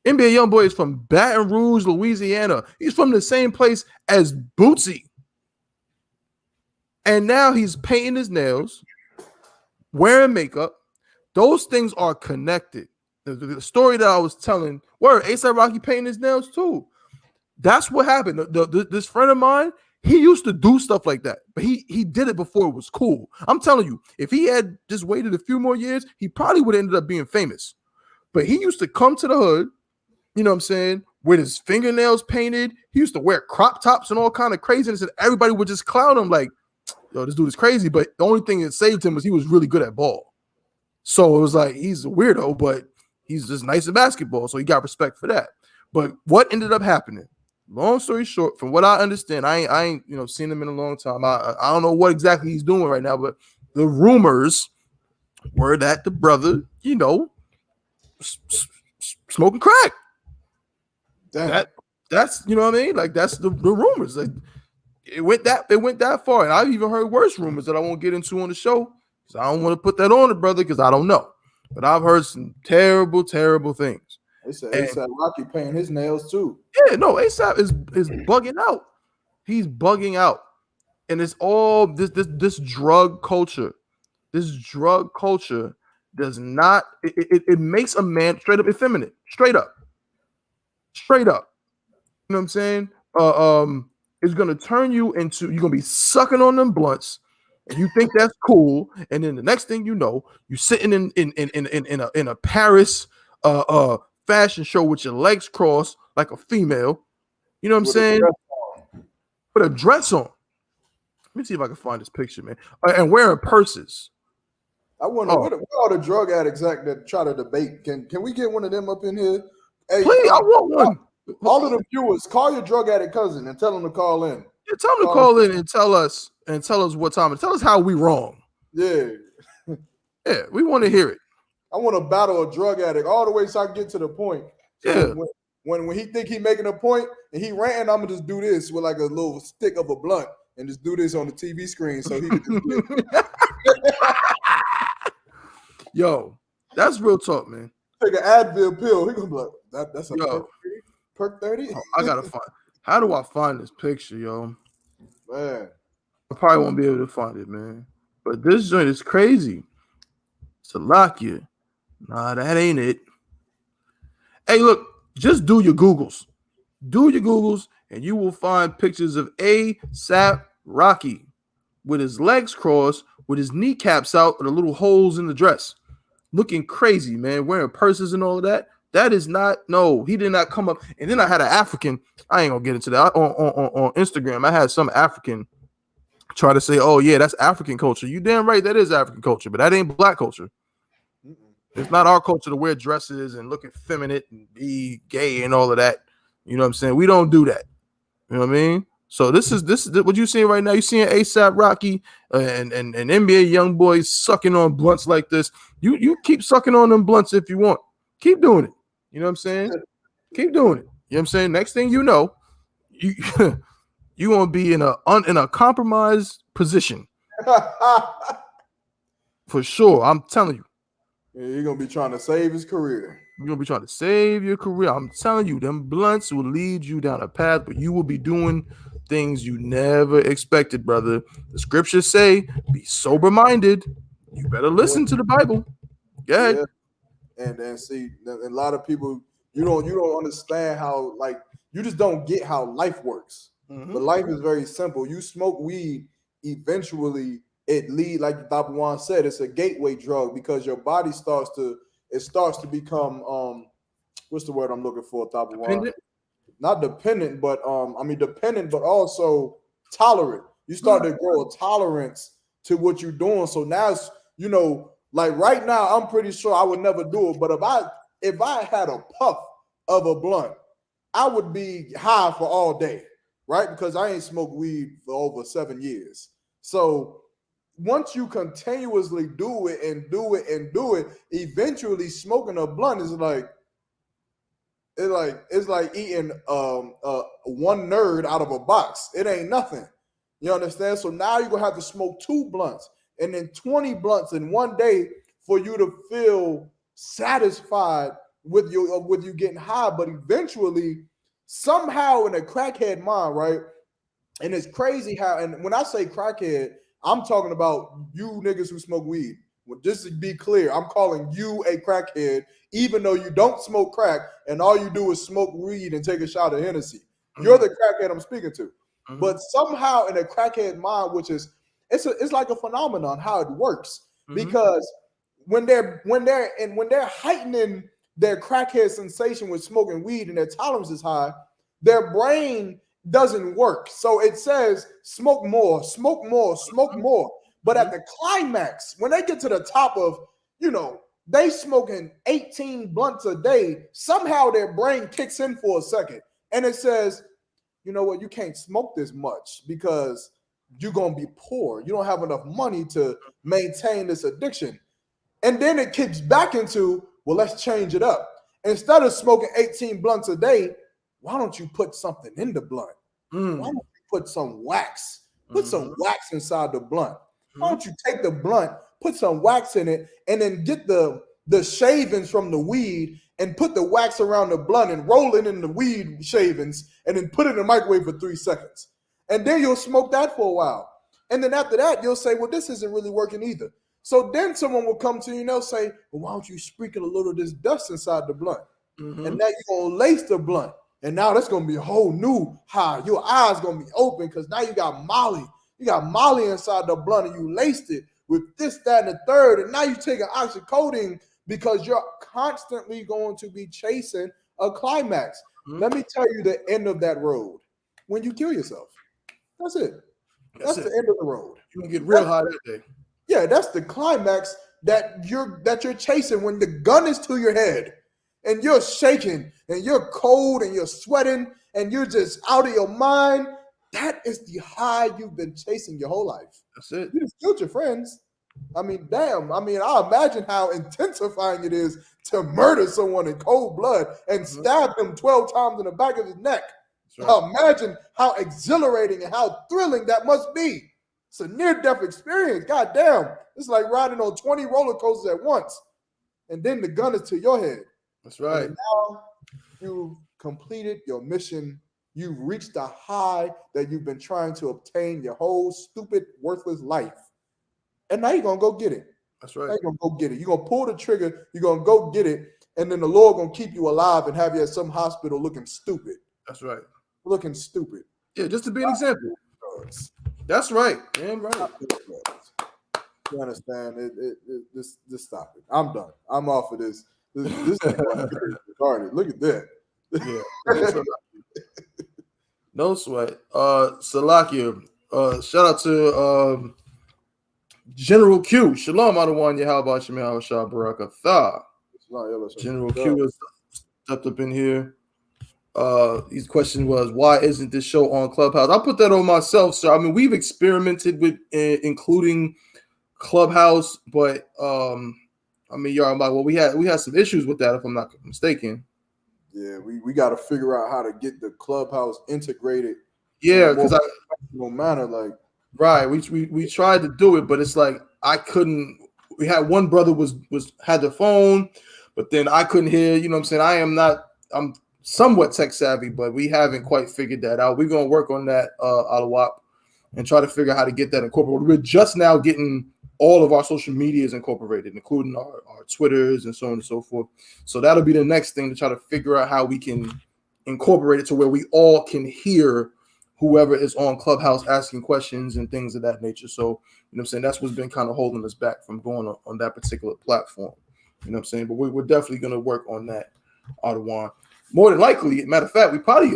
NBA Young Boy is from Baton Rouge, Louisiana. He's from the same place as Bootsy. And now he's painting his nails, wearing makeup. Those things are connected. The story that I was telling, where A$AP Rocky painting his nails too. That's what happened. This friend of mine, he used to do stuff like that, but he did it before it was cool. I'm telling you, if he had just waited a few more years, he probably would have ended up being famous. But he used to come to the hood, with his fingernails painted. He used to wear crop tops and all kind of craziness, and everybody would just clown him like, yo, this dude is crazy. But the only thing that saved him was he was really good at ball. So it was like he's a weirdo, but he's just nice at basketball, so he got respect for that. But what ended up happening? Long story short, from what I understand, I ain't seen him in a long time. I don't know what exactly he's doing right now, but the rumors were that the brother, smoking crack. That's what I mean. Like that's the rumors. Like it went that far, and I've even heard worse rumors that I won't get into on the show because I don't want to put that on the brother because I don't know. But I've heard some terrible, terrible things. They said A$AP Rocky painting his nails too. Yeah, no, A$AP is bugging out. He's bugging out, and it's all this drug culture. This drug culture does not. It makes a man straight up effeminate. Straight up. You know what I'm saying? It's gonna turn you into you're gonna be sucking on them blunts, and you think that's cool, and then the next thing you know, you're sitting in a Paris fashion show with your legs crossed like a female. You know what I'm saying? With a dress on. Let me see if I can find this picture, man. And wearing purses. I wonder what are the drug addicts that try to debate? Can we get one of them up in here? Hey, please, I want one. All of the viewers, call your drug addict cousin and tell them to call in. Yeah, tell them to call in and tell us what time and tell us how we wrong. Yeah. Yeah, we want to hear it. I want to battle a drug addict all the way so I can get to the point. So yeah. When he think he making a point and he ranting, I'm gonna just do this with like a little stick of a blunt and just do this on the TV screen so he can just Yo, that's real talk, man. Take an Advil pill. He gonna be like, that's a perk 30. Oh, I gotta find. How do I find this picture, yo? Man, I probably won't be able to find it, man. But this joint is crazy. Salakia. Nah, that ain't it. Hey, look, just do your Googles. Do your Googles, and you will find pictures of A$AP Rocky with his legs crossed, with his kneecaps out, and the little holes in the dress. Looking crazy, man. Wearing purses and all of that. That is not, no, he did not come up. And then I had an African, I ain't gonna get into that. On Instagram, I had some African try to say, oh, yeah, that's African culture. You damn right, that is African culture, but that ain't black culture. It's not our culture to wear dresses and look effeminate and be gay and all of that. You know what I'm saying? We don't do that. You know what I mean? So this is what you seeing right now. You seeing A$AP Rocky and NBA young boys sucking on blunts like this. You keep sucking on them blunts if you want. Keep doing it. You know what I'm saying? Keep doing it. You know what I'm saying? Next thing you know, you gonna be in a compromised position. For sure. I'm telling you. Yeah, you're gonna be trying to save his career. You're gonna be trying to save your career. I'm telling you, them blunts will lead you down a path, but you will be doing things you never expected, brother. The scriptures say, be sober-minded. You better listen to the Bible. Go ahead. Yeah. And see, a lot of people, you don't understand how, like, you just don't get how life works. But life is very simple. You smoke weed, eventually it lead, like Dr. Juan said, it's a gateway drug because your body starts to become what's the word I'm looking for, Dr. Juan? Not dependent, but dependent, but also tolerant. You start to grow a tolerance to what you're doing. So now it's, like right now, I'm pretty sure I would never do it. But if I had a puff of a blunt, I would be high for all day, right? Because I ain't smoked weed for over 7 years. So once you continuously do it and do it and do it, eventually smoking a blunt is like it's like eating one nerd out of a box. It ain't nothing. You understand? So now you're gonna have to smoke 2 blunts and then 20 blunts in one day for you to feel satisfied with you getting high. But eventually, somehow in a crackhead mind, right? And it's crazy how, and when I say crackhead, I'm talking about you niggas who smoke weed. Well, just to be clear, I'm calling you a crackhead, even though you don't smoke crack and all you do is smoke weed and take a shot of Hennessy. You're the crackhead I'm speaking to. But somehow in a crackhead mind, which is it's like a phenomenon how it works, because when they're heightening their crackhead sensation with smoking weed and their tolerance is high, their brain doesn't work. So it says smoke more, smoke more, smoke more. But at the climax, when they get to the top of you know, they smoking 18 blunts a day. Somehow their brain kicks in for a second and it says, you know what, you can't smoke this much because you're going to be poor. You don't have enough money to maintain this addiction. And then it kicks back into, well, let's change it up. Instead of smoking 18 blunts a day, why don't you put something in the blunt? Why don't you put some wax? Put some wax inside the blunt. Why don't you take the blunt, put some wax in it, and then get the shavings from the weed and put the wax around the blunt and roll it in the weed shavings and then put it in the microwave for 3 seconds. And then you'll smoke that for a while. And then after that, you'll say, well, this isn't really working either. So then someone will come to you and they'll say, well, why don't you sprinkle a little of this dust inside the blunt? And now you're going to lace the blunt. And now that's going to be a whole new high. Your eyes going to be open because now you got Molly. You got Molly inside the blunt and you laced it with this, that, and the third. And now you take an oxycodone because you're constantly going to be chasing a climax. Let me tell you the end of that road. When you kill yourself. That's it. That's the end of the road. You're going to get real high that day. Yeah, that's the climax that you're chasing when the gun is to your head and you're shaking and you're cold and you're sweating and you're just out of your mind. That is the high you've been chasing your whole life. That's it. You just killed your friends. I mean, damn. I mean, I imagine how intensifying it is to murder someone in cold blood and stab him 12 times in the back of his neck. Right. Imagine how exhilarating and how thrilling that must be. It's a near-death experience. God damn. It's like riding on 20 roller coasters at once. And then the gun is to your head. That's right. And now you've completed your mission. You've reached the high that you've been trying to obtain your whole stupid, worthless life. And now you're going to go get it. That's right. Now you're going to go get it. You're going to pull the trigger. You're going to go get it. And then the Lord going to keep you alive and have you at some hospital looking stupid. That's right. Looking stupid. Yeah, just to be an example. That's right. Damn right. You understand? Just stop it. I'm done. I'm off of this. This is retarded. Look at that. Yeah. No sweat. Salakia. Shout out to General Q. Shalom Adawan Yahweh Shemel Shah Barakatha. General Q has stepped up in here. His question was, why isn't this show on Clubhouse? I'll put that on myself, sir. I mean, we've experimented with including Clubhouse, but I mean, y'all like, well, we had some issues with that, if I'm not mistaken. Yeah, we got to figure out how to get the Clubhouse integrated. Yeah, because no matter like right, we tried to do it, but it's like I couldn't. We had one brother had the phone, but then I couldn't hear. You know what I'm saying? I'm somewhat tech savvy, but we haven't quite figured that out. We're gonna work on that I.S.U.P.K, and try to figure out how to get that incorporated. We're just now getting all of our social medias incorporated, including our Twitters and so on and so forth. So that'll be the next thing to try to figure out how we can incorporate it to where we all can hear whoever is on Clubhouse asking questions and things of that nature. So, you know what I'm saying? That's what's been kind of holding us back from going on that particular platform. You know what I'm saying? But we're definitely going to work on that, Adawan. More than likely, matter of fact, we probably,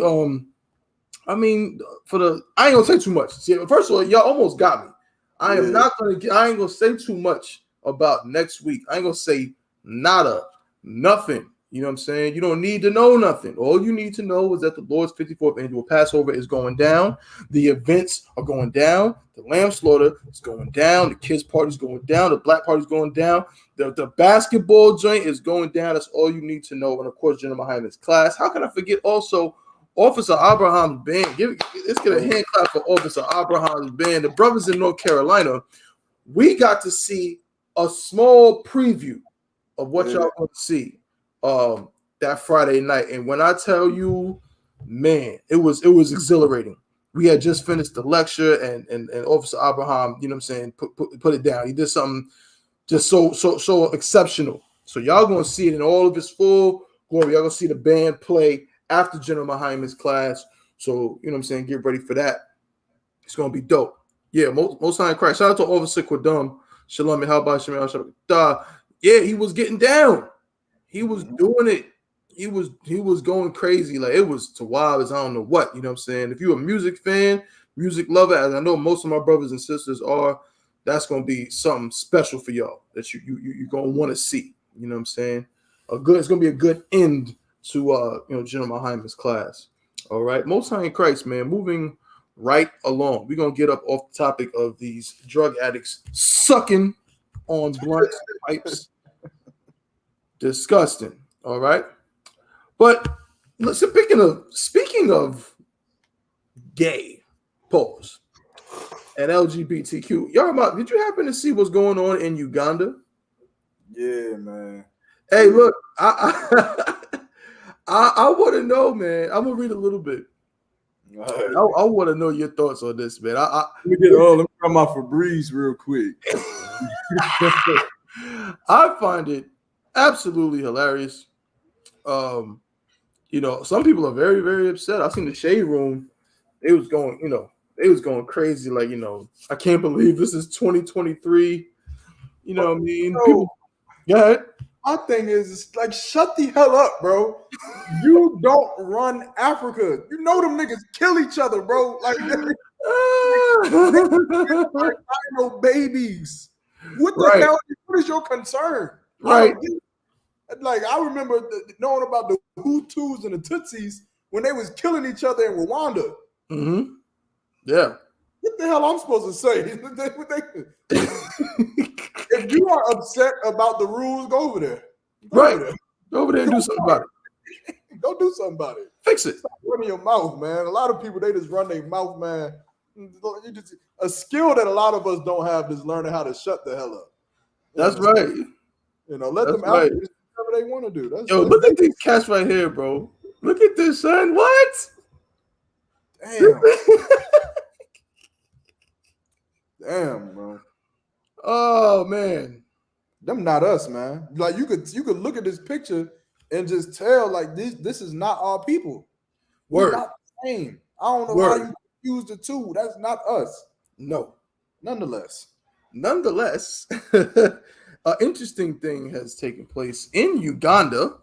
I mean, I ain't going to say too much. See, first of all, y'all almost got me. I ain't going to say too much about next week. I ain't going to say nothing. You know what I'm saying? You don't need to know nothing. All you need to know is that the Lord's 54th annual Passover is going down. The events are going down. The lamb slaughter is going down. The kids' party is going down. The black party is going down. The basketball joint is going down. That's all you need to know. And, of course, General Muhammad's class. How can I forget also Officer Abraham's band? Let's get a hand clap for Officer Abraham's band. The brothers in North Carolina, we got to see a small preview of what y'all want to see that Friday night. And when I tell you, man, it was exhilarating. We had just finished the lecture and Officer Abraham, you know what I'm saying, put it down. He did something just so exceptional. So y'all gonna see it in all of its full glory. Y'all gonna see the band play after General Muhammad's class. So, you know what I'm saying, get ready for that. It's gonna be dope. Yeah, most high in Christ. Shout out to Officer Quadum. Shalom and how about Shalom? Yeah, he was getting down. He was doing it. He was going crazy. Like, it was to wild as I don't know what. You know what I'm saying? If you're a music fan, music lover, as I know most of my brothers and sisters are, that's gonna be something special for y'all that you're gonna want to see. You know what I'm saying? It's gonna be a good end to General Hyman's class. All right, Most High in Christ, man. Moving right along, we're gonna get up off the topic of these drug addicts sucking on blunts, pipes. Disgusting. All right, but listen. Speaking of gay, pause, and LGBTQ, y'all, did you happen to see what's going on in Uganda? Yeah, man. Hey, look, I want to know, man. I'm gonna read a little bit. Right. I want to know your thoughts on this, man. Let me grab my Febreze real quick. I find it absolutely hilarious. Some people are very, very upset. I seen the Shade Room. They was going crazy. Like, I can't believe this is 2023. You know what I mean? People, go ahead. My thing is, like, shut the hell up, bro. You don't run Africa. You know them niggas kill each other, bro. Like, no babies. What the hell? What is your concern? Right. I remember knowing about the Hutus and the Tutsis when they was killing each other in Rwanda. Mm-hmm. Yeah. What the hell I'm supposed to say? If you are upset about the rules, go over there. Go over there and do something about it. Go do something about it. Fix it. Stop running your mouth, man. A lot of people, they just run their mouth, man. A skill that a lot of us don't have is learning how to shut the hell up. That's right. Let them out do whatever they want to do. Look at these cats right here, bro. Look at this, son. What? Damn. Damn, bro. Oh man. Them not us, man. Like you could look at this picture and just tell, like, this is not our people. We're not the same. I don't know how you confuse the two. That's not us. No. Nonetheless, an interesting thing has taken place in Uganda,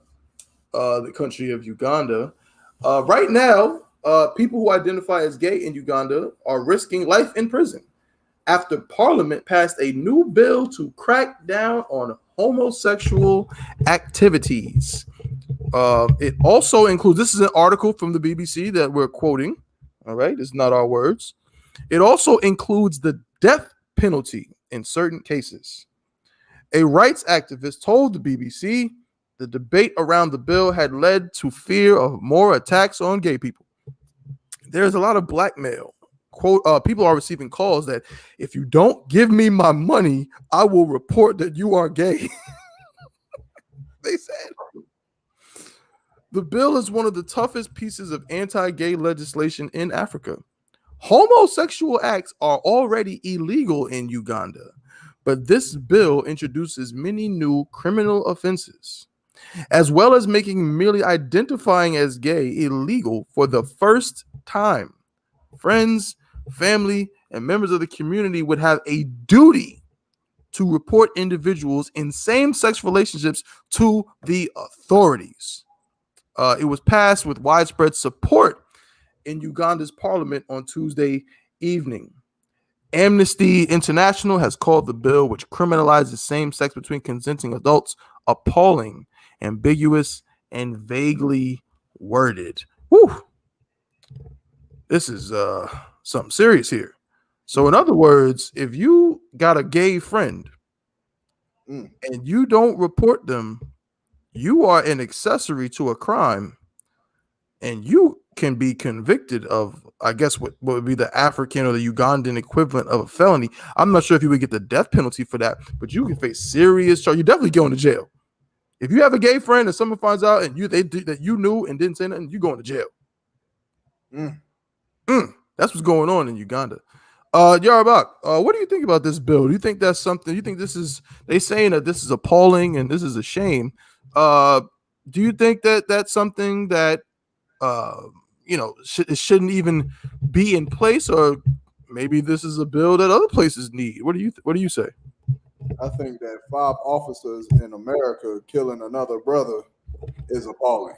the country of Uganda. Right now, people who identify as gay in Uganda are risking life in prison after Parliament passed a new bill to crack down on homosexual activities. It also includes, this is an article from the BBC that we're quoting. All right, it's not our words. It also includes the death penalty in certain cases. A rights activist told the BBC the debate around the bill had led to fear of more attacks on gay people. There's a lot of blackmail. Quote, people are receiving calls that if you don't give me my money, I will report that you are gay. They said. The bill is one of the toughest pieces of anti-gay legislation in Africa. Homosexual acts are already illegal in Uganda, but this bill introduces many new criminal offenses, as well as making merely identifying as gay illegal for the first time. Friends, family, and members of the community would have a duty to report individuals in same-sex relationships to the authorities. It was passed with widespread support in Uganda's parliament on Tuesday evening. Amnesty International has called the bill, which criminalizes same-sex between consenting adults, appalling, ambiguous, and vaguely worded. Whew. This is something serious here. So in other words, if you got a gay friend and you don't report them, you are an accessory to a crime, and you can be convicted of, I guess, what would be the African or the Ugandan equivalent of a felony. I'm not sure if you would get the death penalty for that, but you can face serious charge. You're definitely going to jail. If you have a gay friend and someone finds out and that you knew and didn't say nothing, you're going to jail. That's what's going on in Uganda. Yarabak, what do you think about this bill? Do you think that's something? You think this is, they saying that this is appalling and this is a shame? Do you think that that's something that it shouldn't even be in place, or maybe this is a bill that other places need? What do you say? I think that 5 officers in America killing another brother is appalling.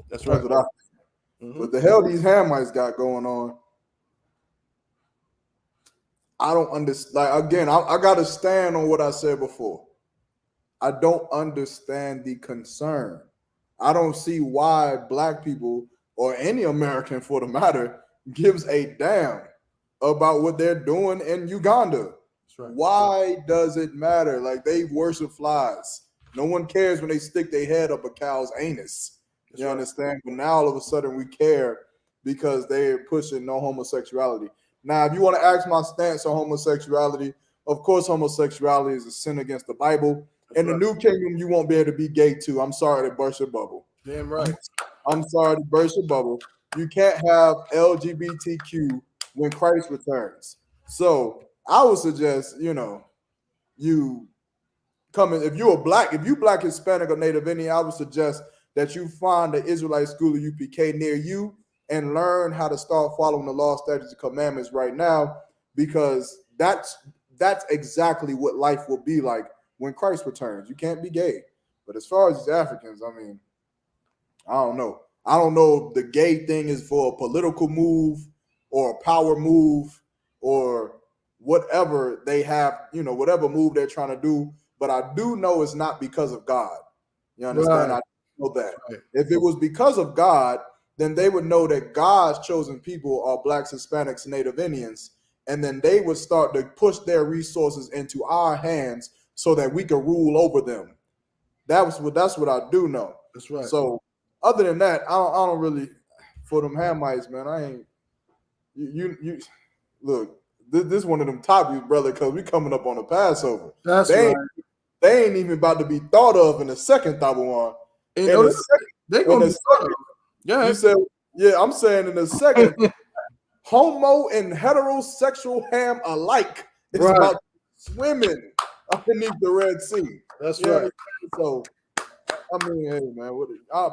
That's right. That's what I think. What the hell these Hamites got going on? I don't understand. Like, again, I got to stand on what I said before. I don't understand the concern. I don't see why black people or any American for the matter gives a damn about what they're doing in Uganda. Right. Why does it matter? Like, they worship flies. No one cares when they stick their head up a cow's anus. That's you understand? But now all of a sudden we care because they're pushing no homosexuality. Now, if you want to ask my stance on homosexuality, of course, homosexuality is a sin against the Bible. In the new kingdom, you won't be able to be gay too. I'm sorry to burst your bubble. Damn right. I'm sorry to burst your bubble. You can't have LGBTQ when Christ returns. So I would suggest, you come in. If you're black, Hispanic, or Native Indian, I would suggest that you find the Israelite school of UPK near you and learn how to start following the law, statutes, and commandments right now, because that's exactly what life will be like when Christ returns. You can't be gay. But as far as these Africans, I mean, I don't know. I don't know if the gay thing is for a political move or a power move or whatever they have, whatever move they're trying to do. But I do know it's not because of God. You understand? Right. I know that. Right. If it was because of God, then they would know that God's chosen people are blacks, Hispanics, Native Indians, and then they would start to push their resources into our hands so that we can rule over them. That's what I do know. That's right. So other than that, I don't really, for them Hamites, man, I ain't, you look, this is one of them topics, brother, because we coming up on the Passover. That's right. They ain't even about to be thought of in the second Tabuan. They're going to be thought of. Yeah. You said, yeah, I'm saying in the second, homo and heterosexual ham alike is about swimming underneath the Red Sea. That's right. So, I mean, hey, man.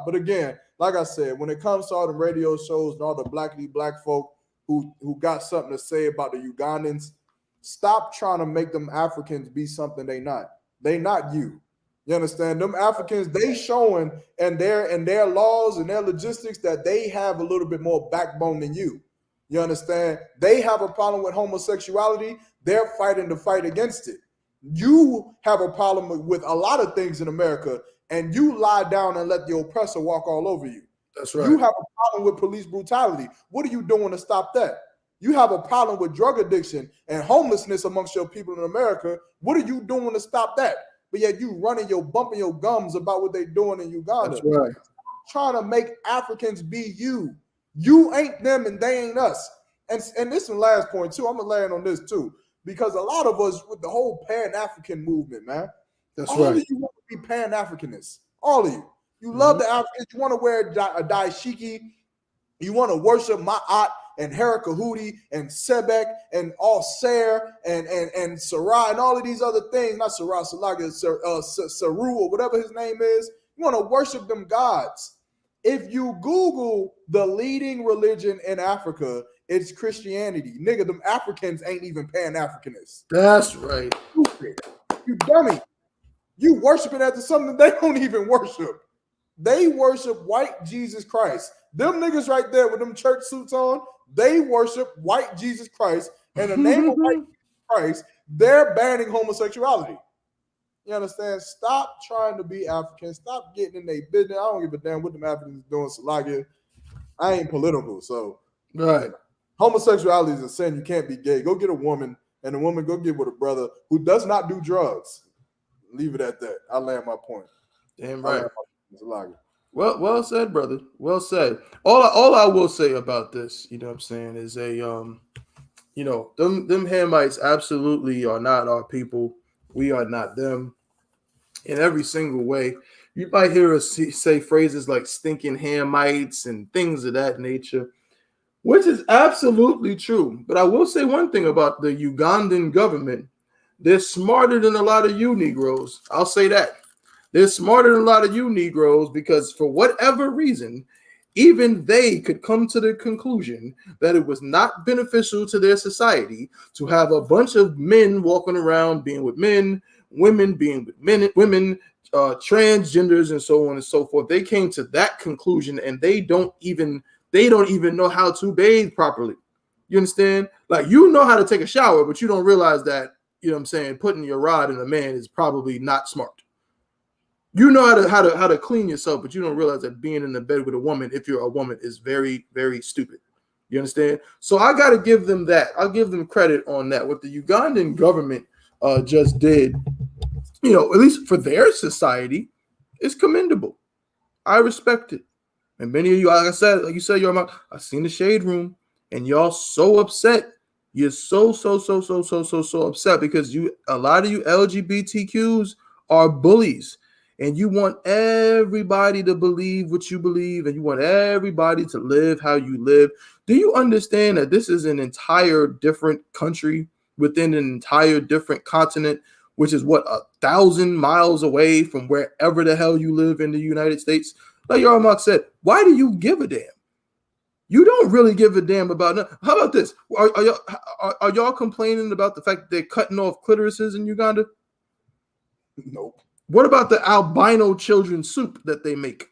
But again, like I said, when it comes to all the radio shows and all the black folk who got something to say about the Ugandans, stop trying to make them Africans be something they not. They not you. You understand? Them Africans, they showing and their laws and their logistics that they have a little bit more backbone than you. You understand? They have a problem with homosexuality. They're fighting the fight against it. You have a problem with a lot of things in America, and you lie down and let the oppressor walk all over you. That's right. You have a problem with police brutality. What are you doing to stop that? You have a problem with drug addiction and homelessness amongst your people in America. What are you doing to stop that? But yet you bumping your gums about what they're doing in Uganda. That's right. Trying to make Africans be you. You ain't them and they ain't us. And this is the last point too. I'm gonna land on this too, because a lot of us with the whole Pan-African movement, man. That's all right. All of you want to be Pan-Africanists. All of you. You love the Africans. You want to wear a daishiki. You want to worship Ma'at and Harakahudi and Sebek and Alser and Sarah and all of these other things. Not Sarah, Salaga, Saru or whatever his name is. You want to worship them gods. If you Google the leading religion in Africa, it's Christianity. Nigga, them Africans ain't even Pan-Africanists. That's right. Stupid. You dummy. You worship it after something they don't even worship. They worship white Jesus Christ. Them niggas right there with them church suits on, they worship white Jesus Christ. And in the name of white Jesus Christ, they're banning homosexuality. You understand? Stop trying to be African. Stop getting in their business. I don't give a damn what them Africans doing. Salaga. I ain't political, so right. Homosexuality is a sin. You can't be gay. Go get a woman, and a woman go get with a brother who does not do drugs. Leave it at that. I land my point. Damn right. Well said, brother. Well said. All I will say about this, you know what I'm saying, is them Hamites absolutely are not our people. We are not them in every single way. You might hear us say phrases like stinking Hamites and things of that nature, which is absolutely true. But I will say one thing about the Ugandan government. They're smarter than a lot of you Negroes. I'll say that. They're smarter than a lot of you Negroes because for whatever reason, even they could come to the conclusion that it was not beneficial to their society to have a bunch of men walking around being with men, women being with women, transgenders, and so on and so forth. They came to that conclusion, and they don't even know how to bathe properly. You understand? Like, you know how to take a shower, but you don't realize that, you know what I'm saying, putting your rod in a man is probably not smart. You know how to clean yourself, but you don't realize that being in the bed with a woman, if you're a woman, is very, very stupid. You understand? So I got to give them that. I'll give them credit on that. What the Ugandan government just did, you know, at least for their society, is commendable. I respect it. And many of you, like I said, like you said, I've seen the shade room, and y'all so upset. You're so upset because a lot of you LGBTQs are bullies, and you want everybody to believe what you believe, and you want everybody to live how you live. Do you understand that this is an entire different country within an entire different continent, which is what, 1,000 miles away from wherever the hell you live in the United States? Like Yarmak said, why do you give a damn? You don't really give a damn about nothing. How about this? Are y'all complaining about the fact that they're cutting off clitorises in Uganda? Nope. What about the albino children's soup that they make?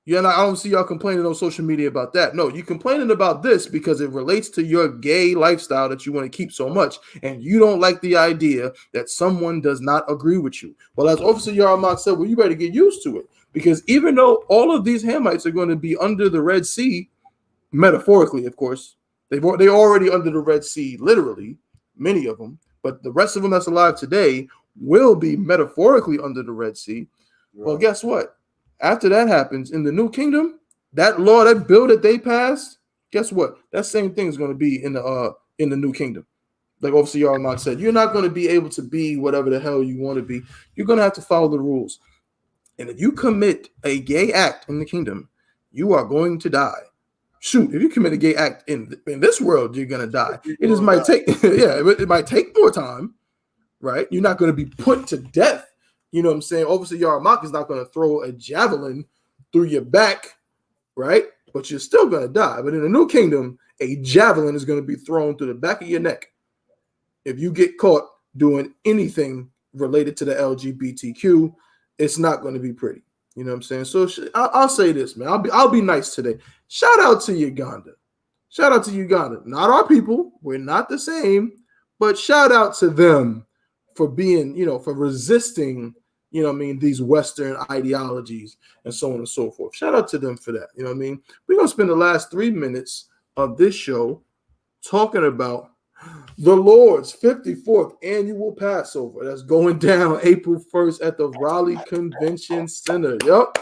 Yeah, I don't see y'all complaining on social media about that. No, you're complaining about this because it relates to your gay lifestyle that you want to keep so much, and you don't like the idea that someone does not agree with you. Well, as Officer Yarmak said, well, you better get used to it, because even though all of these Hamites are going to be under the Red Sea, metaphorically, of course, they're already under the Red Sea, literally, many of them, but the rest of them that's alive today will be metaphorically under the Red Sea. Right. Well, guess what? After that happens in the new kingdom, that law, that bill that they passed, guess what? That same thing is going to be in the new kingdom. Like Officer Yarmak said, you're not going to be able to be whatever the hell you want to be. You're going to have to follow the rules. And if you commit a gay act in the kingdom, you are going to die. Shoot, if you commit a gay act in this world, you're going to die. It just might take, it might take more time, right? You're not going to be put to death. You know what I'm saying? Officer Yarmak is not going to throw a javelin through your back, right? But you're still going to die. But in the new kingdom, a javelin is going to be thrown through the back of your neck if you get caught doing anything related to the LGBTQ. It's not going to be pretty. You know what I'm saying? So I'll say this, man. I'll be nice today. Shout out to Uganda. Shout out to Uganda. Not our people. We're not the same. But shout out to them for being, for resisting, these Western ideologies and so on and so forth. Shout out to them for that. You know what I mean? We're going to spend the last 3 minutes of this show talking about the Lord's 54th annual Passover. That's going down April 1st at the Raleigh Convention Center. Yep.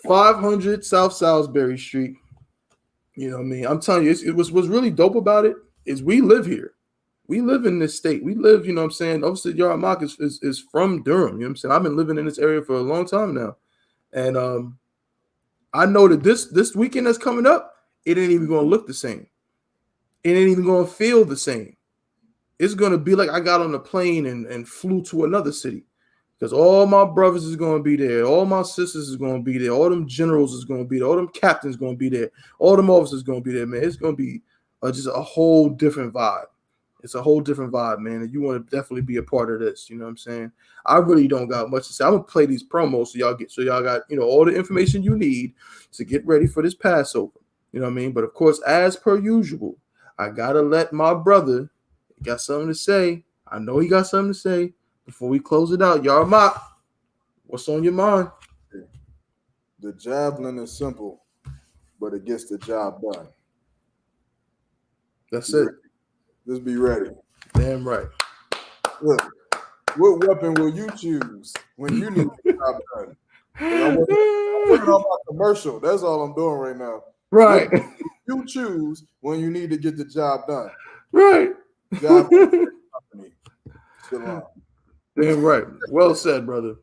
500 South Salisbury Street. You know what I mean? I'm telling you, what's really dope about it is we live here. We live in this state. We live, you know what I'm saying? Obviously, Yarmak is from Durham. You know what I'm saying? I've been living in this area for a long time now. And I know that this weekend that's coming up, it ain't even going to look the same. It ain't even going to feel the same. It's going to be like I got on a plane and flew to another city, because all my brothers is going to be there. All my sisters is going to be there. All them generals is going to be there. All them captains going to be there. All them officers going to be there, man. It's going to be just a whole different vibe. It's a whole different vibe, man. And you want to definitely be a part of this. You know what I'm saying? I really don't got much to say. I'm going to play these promos so y'all got, all the information you need to get ready for this Passover. You know what I mean? But of course, as per usual, I got to let my brother got something to say. I know he got something to say before we close it out. Yarmak, what's on your mind? The javelin is simple, but it gets the job done. That's it. Just be ready. Damn right. Look, what weapon will you choose when you need the job done? I'm working on my commercial. That's all I'm doing right now. Right. You choose when you need to get the job done. Right. Job company. Shalom. Damn right. Well said, brother.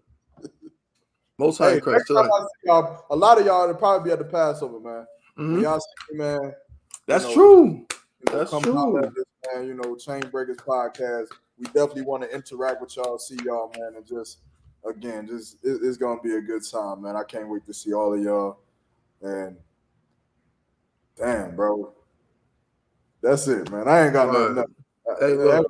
Most high Christ. A lot of y'all will probably be at the Passover, man. Mm-hmm. Y'all see me, man. That's true. That's come true. Out at this, man, Chain Breakers Podcast. We definitely want to interact with y'all, see y'all, man, and it's gonna be a good time, man. I can't wait to see all of y'all. And damn, bro, that's it, man. I ain't got nothing. Hey, look,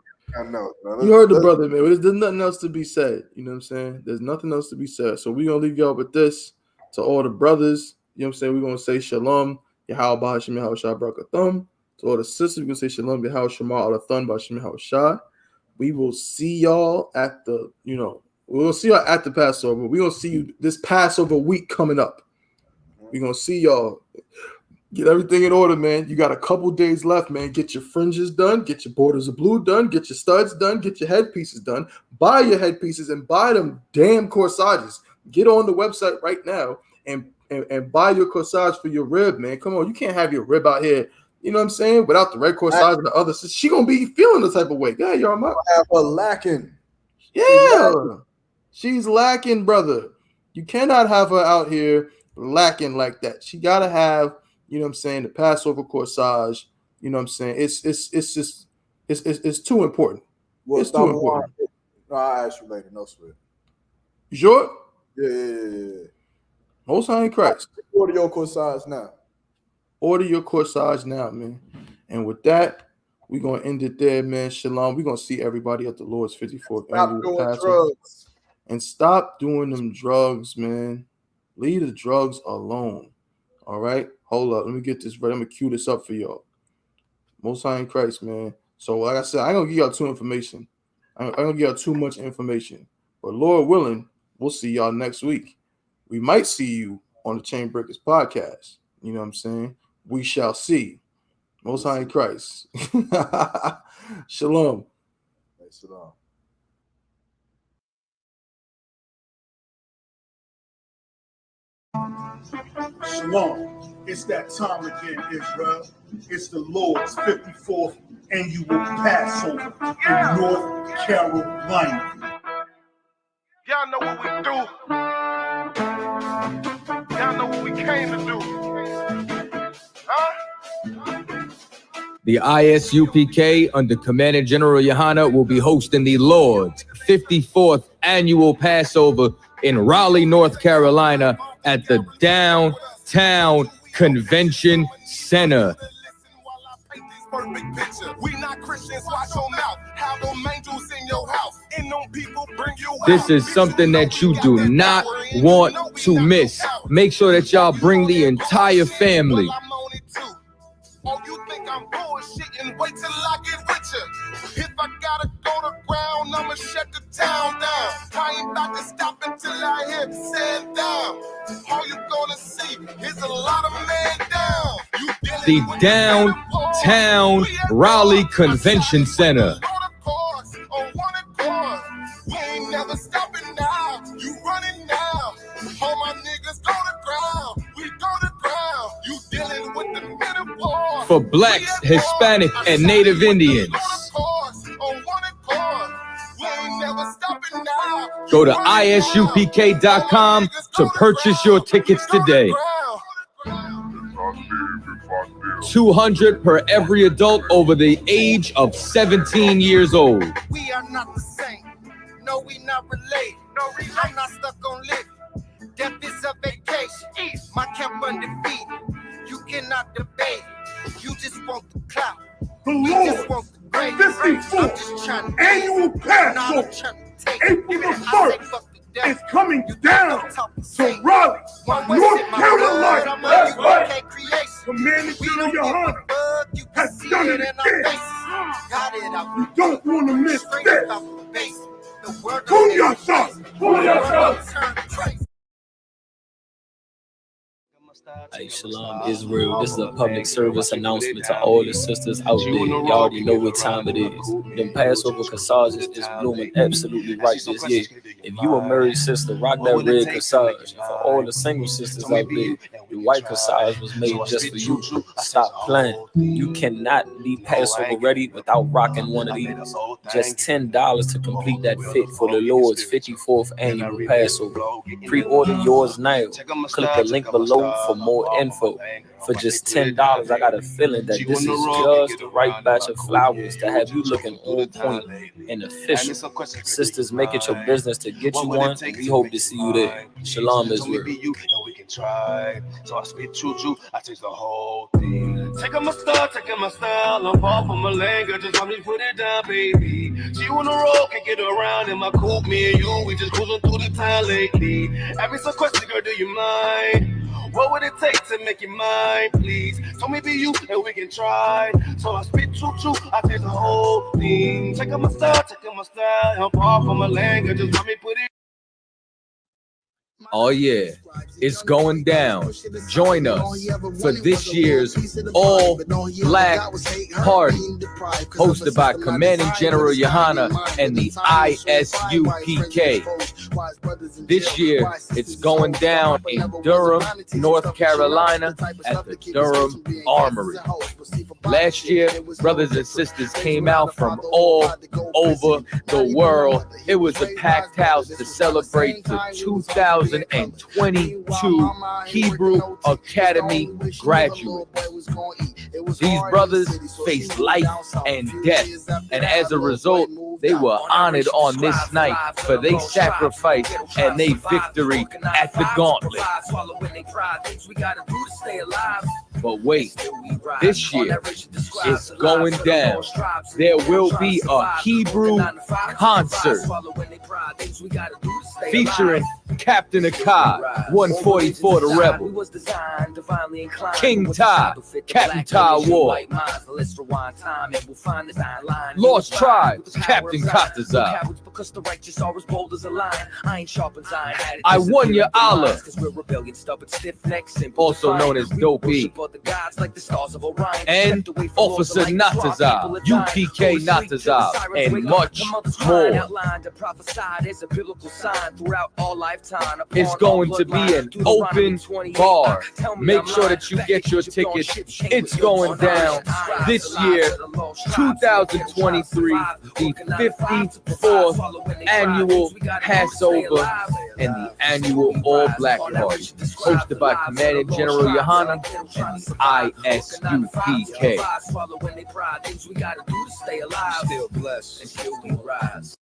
you heard the brother, man. There's nothing else to be said. You know what I'm saying? There's nothing else to be said. So we're gonna leave y'all with this to all the brothers. You know what I'm saying? We're gonna say shalom Yahweh Bahashim Yahweh Shah Barakathum. To all the sisters, we can say Shalom Yahweh Shema Alathun Bahashim Yahweh Shah. We will see y'all at the, we'll see y'all at the Passover. We're going to see you this Passover week coming up. We're going to see y'all. Get everything in order, man. You got a couple days left, man. Get your fringes done. Get your borders of blue done. Get your studs done. Get your headpieces done. Buy your headpieces and buy them damn corsages. Get on the website right now and buy your corsage for your rib, man. Come on. You can't have your rib out here, you know what I'm saying, without the red corsage and the other. She going to be feeling the type of way. Yeah, y'all might have her lacking. Yeah. She's lacking, brother. You cannot have her out here lacking like that. She got to have, you know what I'm saying, the Passover corsage. You know what I'm saying? It's just it's too important. Well, it's too important. No, I'll ask you later. No sweat. You sure? Yeah. Most High in Christ. Order your corsage now. Order your corsage now, man. And with that, we're gonna end it there, man. Shalom. We're gonna see everybody at the Lord's 54th annual Passover. And stop doing them drugs, man. Leave the drugs alone. All right, hold up. Let me get this right. I'm gonna cue this up for y'all. Most High in Christ, man. So, like I said, I ain't gonna give y'all too information. I'm gonna give y'all too much information. But Lord willing, we'll see y'all next week. We might see you on the Chain Breakers podcast. You know what I'm saying? We shall see. Most High in Christ. Shalom. Hey, shalom. Shalom. It's that time again, Israel. It's the Lord's 54th annual Passover in North Carolina. Y'all know what we do. Y'all know what we came to do. Huh? The I.S.U.P.K. under Commander General YAHANNA will be hosting the Lord's 54th annual Passover in Raleigh, North Carolina at the Downtown Convention Center. This is something that you do not want to miss. Make sure that y'all bring the entire family. Oh, you think I'm bullshitting? Wait till I get with you. If I gotta go to ground, I'ma shut the town down. I ain't about to stop until I hear the sand down. All you gonna see is a lot of men down. The Downtown Raleigh Convention Center. We ain't never stopping now. You running now. All my niggas go to ground. We go to ground. You dealing with the middle war. For Blacks, Hispanic, and Native Indians. Go to ISUPK.com to purchase your tickets today. $200 per every adult over the age of 17 years old. We are not the same. No, we not related. No, I'm not stuck on living. Death is a vacation. My camp undefeated. You cannot debate. You just want the clout. The We just want the grace. 54th annual Passover, April the 1st, is coming down to Raleigh, North Carolina. That's right. Commander General YAHANNA has done it again. You don't want to miss this. Booyah, Booyah. Hey, Shalom, Israel. This is a public service announcement to all the sisters out there. Y'all already know what time it is. Them Passover corsages is blooming absolutely right this year. If you a married sister, rock that red corsage. And for all the single sisters out there, the white corsage was made just for you. Stop playing. You cannot be Passover ready without rocking one of these. Just $10 to complete that fit for the Lord's 54th annual Passover. Pre-order yours now. Click the link below for more info. For just $10, I got a feeling that this is just the right batch of flowers to have you looking on point and official. Sisters, make it your business to get you one, and we hope to see you there. Shalom, Israel. So I spit choo-choo, I taste the whole thing. Taking my style, I'm far from a language, just let me put it down, baby. She on the road, can't get around in my coupe, me and you, we just cruising through the town lately. Ask me some questions, girl, do you mind? What would it take to make you mine, please? So maybe you and we can try. So I spit true, I take the whole thing. Taking my style, help off on my language, just let me put it. Oh yeah, it's going down. Join us for this year's All Black Party, hosted by Commanding General YAHANNA and the I.S.U.P.K. This year, it's going down in Durham, North Carolina at the Durham Armory. Last year, brothers and sisters came out from all over the world. It was a packed house to celebrate the 2022 Hebrew Academy graduates. These brothers faced life and death, and as a result, they were honored on this night for their sacrifice and their victory at the gauntlet. But wait, this year it's going down. There will be a Hebrew concert featuring Captain I.S.U.P.K, 144 the Rebel, King Ty, Captain Ty War, Lost Tribes, Captain Kataza, I.S.U.P.K, also known as Dopey, and Officer Natazar, UPK Natazar, and much more. It's going to be an open bar. Make sure that you get your tickets. It's going down this year, 2023, the 54th annual Passover and the annual All Black Party, hosted by Commanding General YAHANNA and the I.S.U.P.K. Still blessed and still we rise.